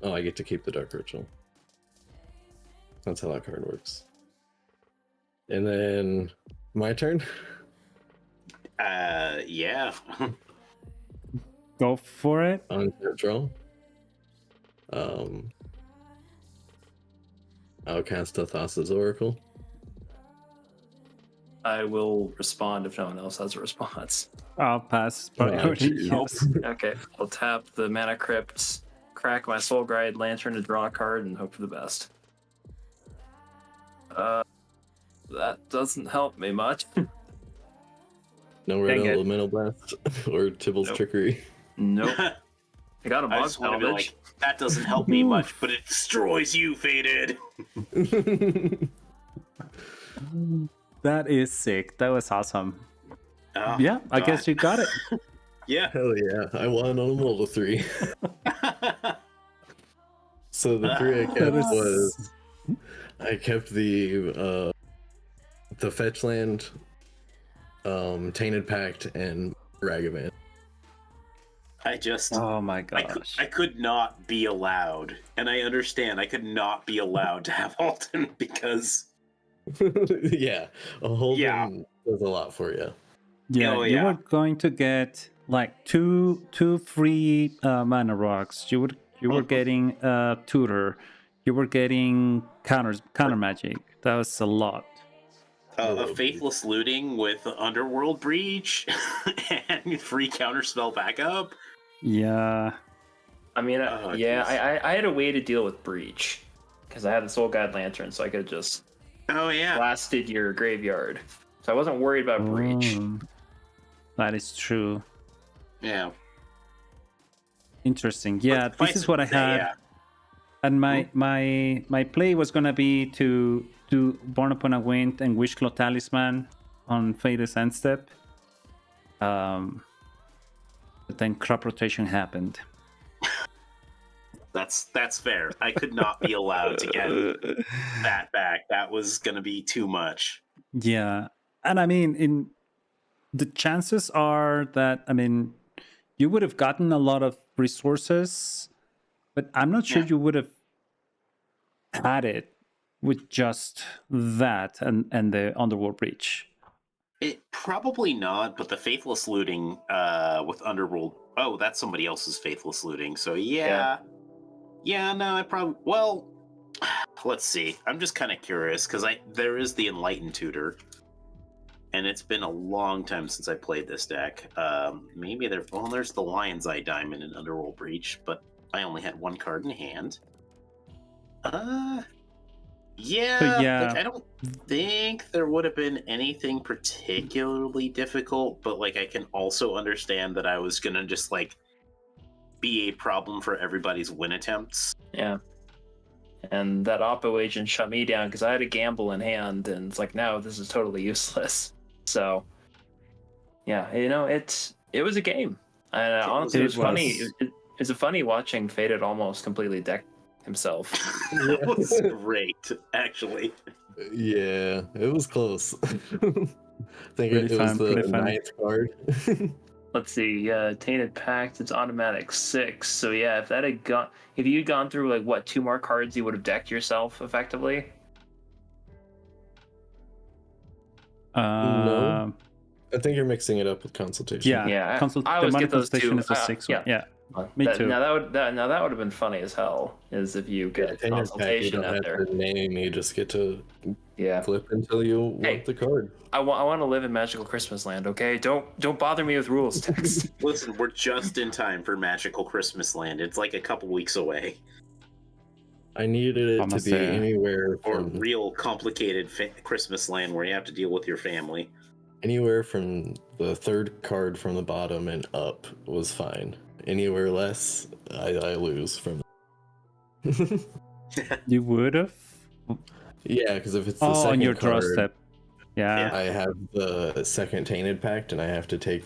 Oh, I get to keep the Dark Ritual. That's how that card works. And then my turn. Yeah. Go for it. On draw. I'll cast a Thassa's Oracle. I will respond if no one else has a response. I'll pass Oh, priority. geez. Yes. Okay, I'll tap the Mana Crypt, crack my Soul Guide Lantern to draw a card, and hope for the best. That doesn't help me much. No Dang red it. elemental blast or Tybalt's Nope. trickery. Nope. I got a I Bog just want to be Salvage. like, that doesn't help me much, but it destroys you, Faded. That is sick. That was awesome. Oh, Yeah, I God. guess you got it. Yeah. Hell yeah! I won on a multi 3. So the 3 I kept was I kept the fetch land, Tainted Pact, and Ragavan. I just Oh my I gosh. could not be allowed, and I understand I could not be allowed to have Alton because Yeah, a Holden Yeah. does a lot for you. Yeah, Oh, you yeah. were going to get like two free mana rocks. You were getting tutor. You were getting counter magic. That was a lot. a faithless looting with Underworld Breach and free counterspell backup. Yeah. I mean, Oh, yeah, jeez. I had a way to deal with Breach because I had the Soul Guide Lantern, so I could just Oh yeah. blasted your graveyard. So I wasn't worried about Breach. That is true. Yeah. Interesting. Yeah, But this is what I suffice it to say, had. yeah. And my play was gonna be to do Born Upon a Wind and Wishclaw Talisman on Fade's End Step. But then crop rotation happened. That's fair. I could not be allowed to get that back. That was gonna be too much. Yeah, and I mean, the chances are that you would have gotten a lot of resources, but I'm not sure you would have had it with just that and the Underworld Breach. It probably not, but the Faithless Looting with Underworld. Oh, that's somebody else's Faithless Looting. So yeah, no, I probably. Well, let's see. I'm just kind of curious because there is the Enlightened Tutor, and it's been a long time since I played this deck. Maybe there's the Lion's Eye Diamond in Underworld Breach, but I only had one card in hand. Yeah. Like, I don't think there would have been anything particularly difficult, but like I can also understand that I was gonna just like be a problem for everybody's win attempts. Yeah. And that Oppo agent shut me down because I had a gamble in hand, and it's like, no, this is totally useless. So, yeah, it was a game. And honestly, it was funny. It's funny watching Faded almost completely deck himself. That was great, actually. Yeah, it was close. I think Pretty it was fun, the pretty fun. 9th card. Let's see, Tainted Pact, it's automatic 6. So yeah, if you'd gone through like what 2 more cards, you would have decked yourself effectively. No. I think you're mixing it up with Consultation. Yeah. The always Money get those Consultation two. is a 6 one. Yeah. Me That, too. Now that would have been funny as hell. Is if you get Tainted Pact, you Consultation don't out have there. to name, you just get to Yeah. flip until you want the card. I want to live in Magical Christmas Land. Okay, don't bother me with rules text. Listen, we're just in time for Magical Christmas Land. It's like a couple weeks away. I needed it Almost to be there. anywhere Or from real complicated Christmas Land where you have to deal with your family. anywhere from the 3rd card from the bottom and up was fine. Anywhere less, I lose from. You would have? Yeah, because if it's the Oh, second on your draw card, step. Yeah. I have the second Tainted Pact, and I have to take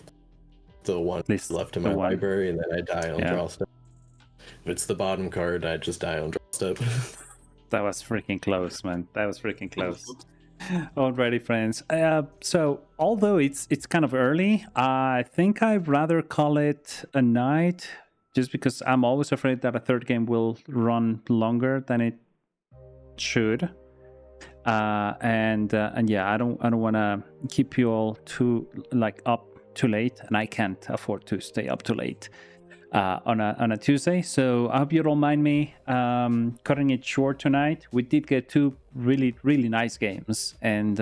the one least left in the my one. library, and then I die on Yeah. draw step. If it's the bottom card, I just die on draw step. That was freaking close, man. That was freaking close. Alrighty, friends. So although it's kind of early, I think I'd rather call it a night, just because I'm always afraid that a 3rd game will run longer than it should. And yeah, I don't want to keep you all up too late, and I can't afford to stay up too late on a Tuesday. So I hope you don't mind me cutting it short tonight. We did get 2 really, really nice games, and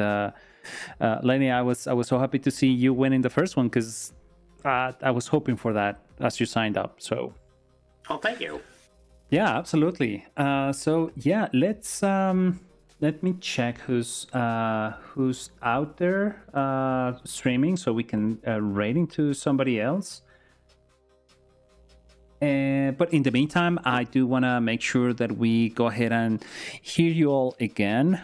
Lenny, I was so happy to see you winning the first one, because I was hoping for that as you signed up. So Oh, thank you. yeah, absolutely. So yeah, let me check who's out there streaming, so we can rating to somebody else. But in the meantime, I do want to make sure that we go ahead and hear you all again.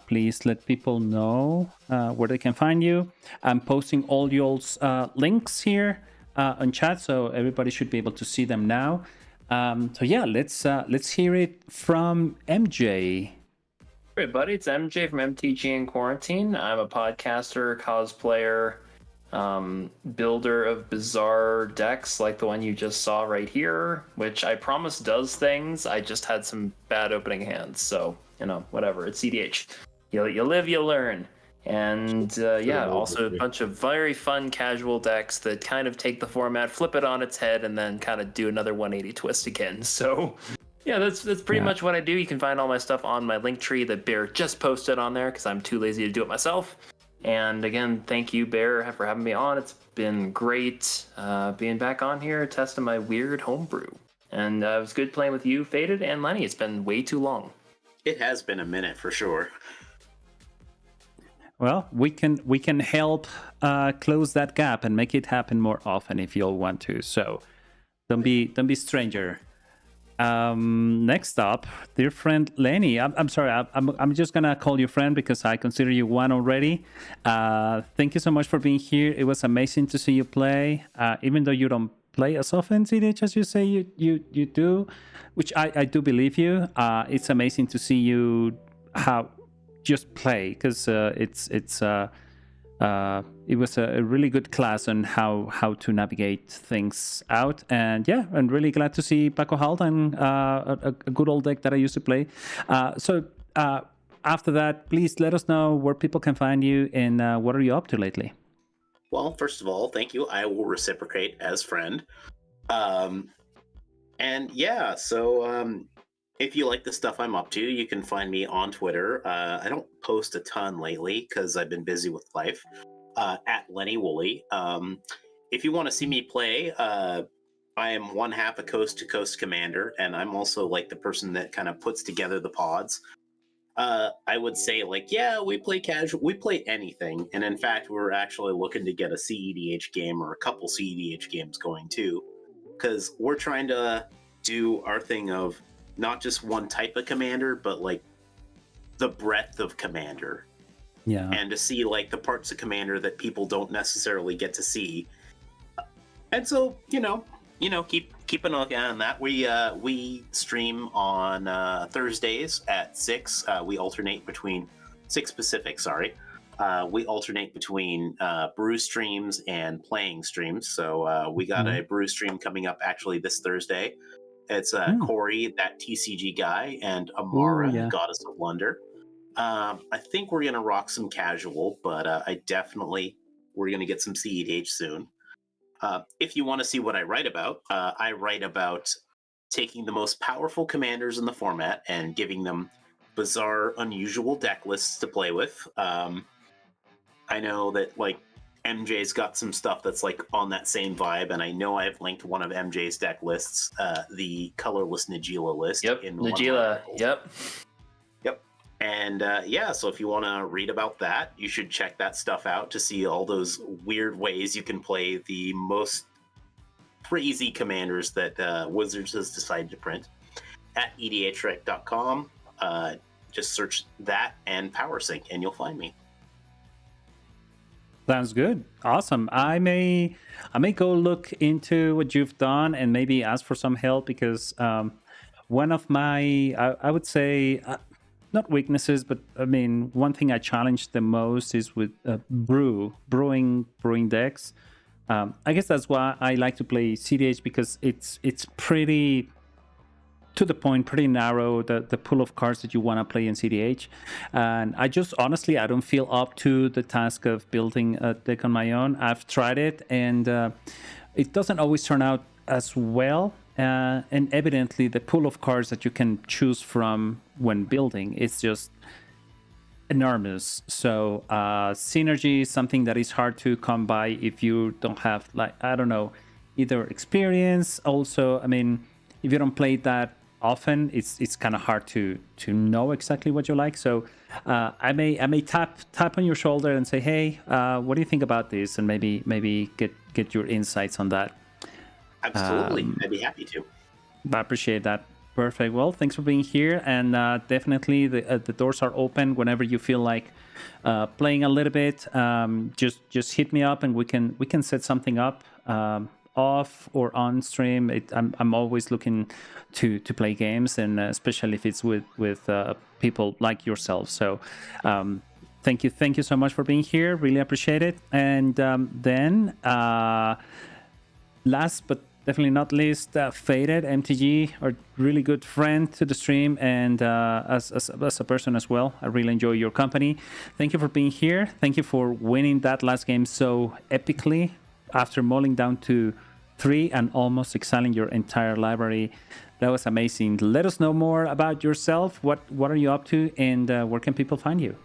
Please let people know where they can find you. I'm posting all y'all's links here on chat, so everybody should be able to see them now. So yeah, let's hear it from MJ. Hey everybody, it's MJ from MTG and Quarintine. I'm a podcaster, cosplayer, builder of bizarre decks like the one you just saw right here, which I promise does things. I just had some bad opening hands, so whatever. It's cEDH. You live, you learn. And yeah, also a bunch of very fun casual decks that kind of take the format, flip it on its head, and then kind of do another 180 twist again. So yeah, that's pretty much what I do. You can find all my stuff on my link tree that Bear just posted on there, because I'm too lazy to do it myself. And again, thank you, Bear, for having me on. It's been great being back on here, testing my weird homebrew. And it was good playing with you, Faded, and Lenny. It's been way too long. It has been a minute for sure. Well, we can help close that gap and make it happen more often if you all want to. So don't be stranger. Next up, dear friend Lenny. I'm sorry. I'm just gonna call you friend because I consider you one already. Thank you so much for being here. It was amazing to see you play. Even though you don't play as often, cEDH, as you say you do, which I do believe you. It's amazing to see you how just play because it was a really good class on how to navigate things out. And yeah, I'm really glad to see Paco Haldan, a good old deck that I used to play. So after that, please let us know where people can find you and what are you up to lately? Well, first of all, thank you. I will reciprocate as friend. And yeah, so if you like the stuff I'm up to, you can find me on Twitter. I don't post a ton lately because I've been busy with life. At Lenny Woolley. If you want to see me play, I am one half a Coast to Coast commander, and I'm also like the person that kind of puts together the pods. I would say like, yeah, we play casual, we play anything, and in fact, we're actually looking to get a cEDH game or a couple cEDH games going too, because we're trying to do our thing of not just one type of commander, but like the breadth of commander. Yeah. And to see like the parts of commander that people don't necessarily get to see. And so, keep an eye on that. We stream on Thursdays at 6. We alternate between 6 Pacific, sorry. We alternate between brew streams and playing streams. So we got a brew stream coming up actually this Thursday. It's Corey, that TCG guy, and Amara, Goddess of Wonder. I think we're going to rock some casual, but we're going to get some cEDH soon. If you want to see what I write about taking the most powerful commanders in the format and giving them bizarre, unusual deck lists to play with. I know that like MJ's got some stuff that's like on that same vibe, and I know I've linked one of MJ's deck lists, the colorless Najeela list. Yep, Najeela. Yep. And so if you want to read about that, you should check that stuff out to see all those weird ways you can play the most crazy commanders that Wizards has decided to print. At edhrec.com, just search that and PowerSync, and you'll find me. Sounds good. Awesome. I may go look into what you've done and maybe ask for some help because one of my, I would say, not weaknesses, but I mean, one thing I challenge the most is with brewing decks. I guess that's why I like to play cEDH because it's pretty to the point, pretty narrow, the pool of cards that you want to play in cEDH. And I just honestly, I don't feel up to the task of building a deck on my own. I've tried it and it doesn't always turn out as well. And evidently the pool of cards that you can choose from when building is just enormous. So synergy is something that is hard to come by if you don't have, like, I don't know, either experience. Also, I mean, if you don't play that often, it's kind of hard to know exactly what you like. So I may tap on your shoulder and say, hey, what do you think about this? And maybe get your insights on that. Absolutely. I'd be happy to. I appreciate that. Perfect. Well, thanks for being here. And definitely the doors are open whenever you feel like playing a little bit. Just hit me up and we can set something up off or on stream. I'm always looking to play games, and especially if it's with people like yourself. So thank you so much for being here. Really appreciate it. And then last but definitely not least, FadedMTG, a really good friend to the stream, and as a person as well. I really enjoy your company. Thank you for being here. Thank you for winning that last game so epically after mulling down to 3 and almost exiling your entire library. That was amazing. Let us know more about yourself. What are you up to, and where can people find you?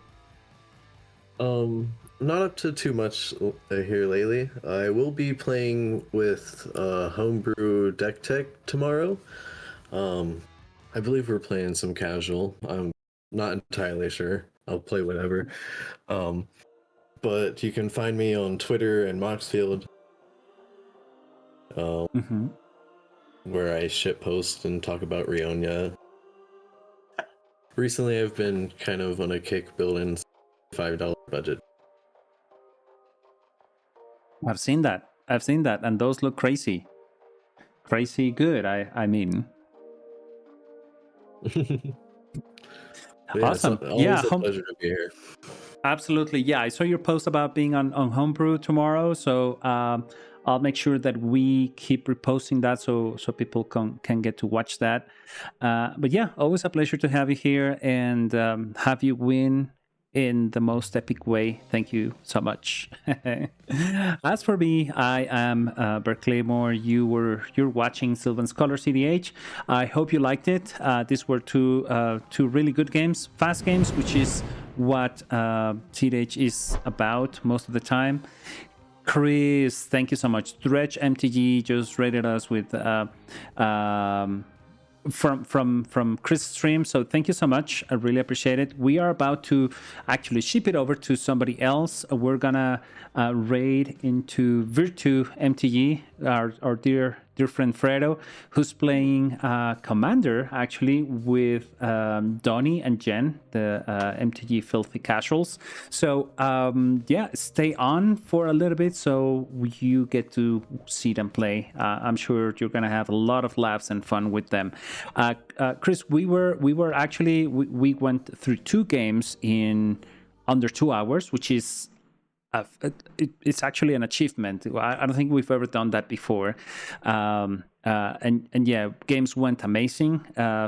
Not up to too much here lately. I will be playing with Homebrew Deck Tech tomorrow. I believe we're playing some casual. I'm not entirely sure. I'll play whatever. But you can find me on Twitter and Moxfield. where I shitpost and talk about Rionia. Recently, I've been kind of on a kick building $5 budget. I've seen that, and those look crazy good. I mean, Yeah, awesome. it's always a pleasure to be here. Absolutely. Yeah, I saw your post about being on Homebrew tomorrow, so I'll make sure that we keep reposting that so people can get to watch that. But yeah, always a pleasure to have you here and have you win in the most epic way. Thank you so much. As for me, I am Bert Claymore. You're watching Sylvan's Color cEDH. I hope you liked it. These were two really good games, fast games, which is what cEDH is about most of the time. Chris, thank you so much. FadedMTG just rated us with from Chris stream, so thank you so much. I really appreciate it. We are about to actually ship it over to somebody else. We're gonna raid into FadedMTG, our dear friend Fredo, who's playing Commander actually with Donnie and Jen, the MTG Filthy Casuals. So yeah, stay on for a little bit so you get to see them play. I'm sure you're gonna have a lot of laughs and fun with them. Chris, we went through 2 games in under 2 hours, which is it's actually an achievement. I don't think we've ever done that before. And yeah, games went amazing.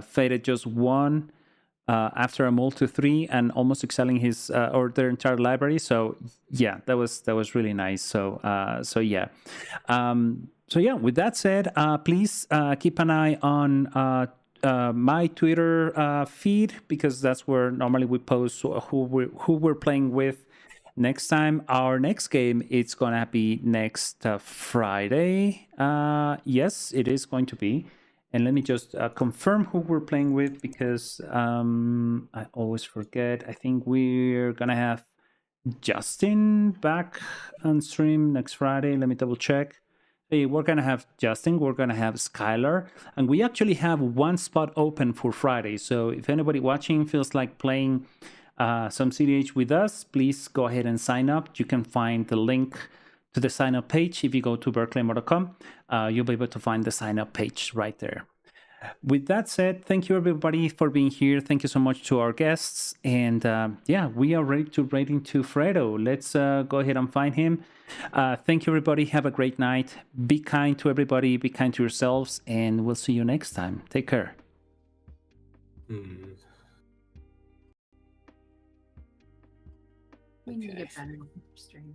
Faded just won after a mull to 3 and almost excelling his or their entire library. So yeah, that was really nice. So yeah. So yeah, with that said, please keep an eye on my Twitter feed, because that's where normally we post who we're playing with next time. Our next game, it's gonna be next Friday. Yes, it is going to be. And let me just confirm who we're playing with, because I always forget. I think we're gonna have Justin back on stream next Friday. Let me double check. Hey, we're gonna have Justin, we're gonna have Skylar, and we actually have 1 spot open for Friday. So if anybody watching feels like playing some cEDH with us, please go ahead and sign up. You can find the link to the sign up page. If you go to bertclaymore.com, you'll be able to find the sign up page right there. With that said, thank you everybody for being here. Thank you so much to our guests. And yeah, we are ready to raid into Fredo. Let's go ahead and find him. Thank you everybody. Have a great night. Be kind to everybody. Be kind to yourselves. And we'll see you next time. Take care. We need a better stream.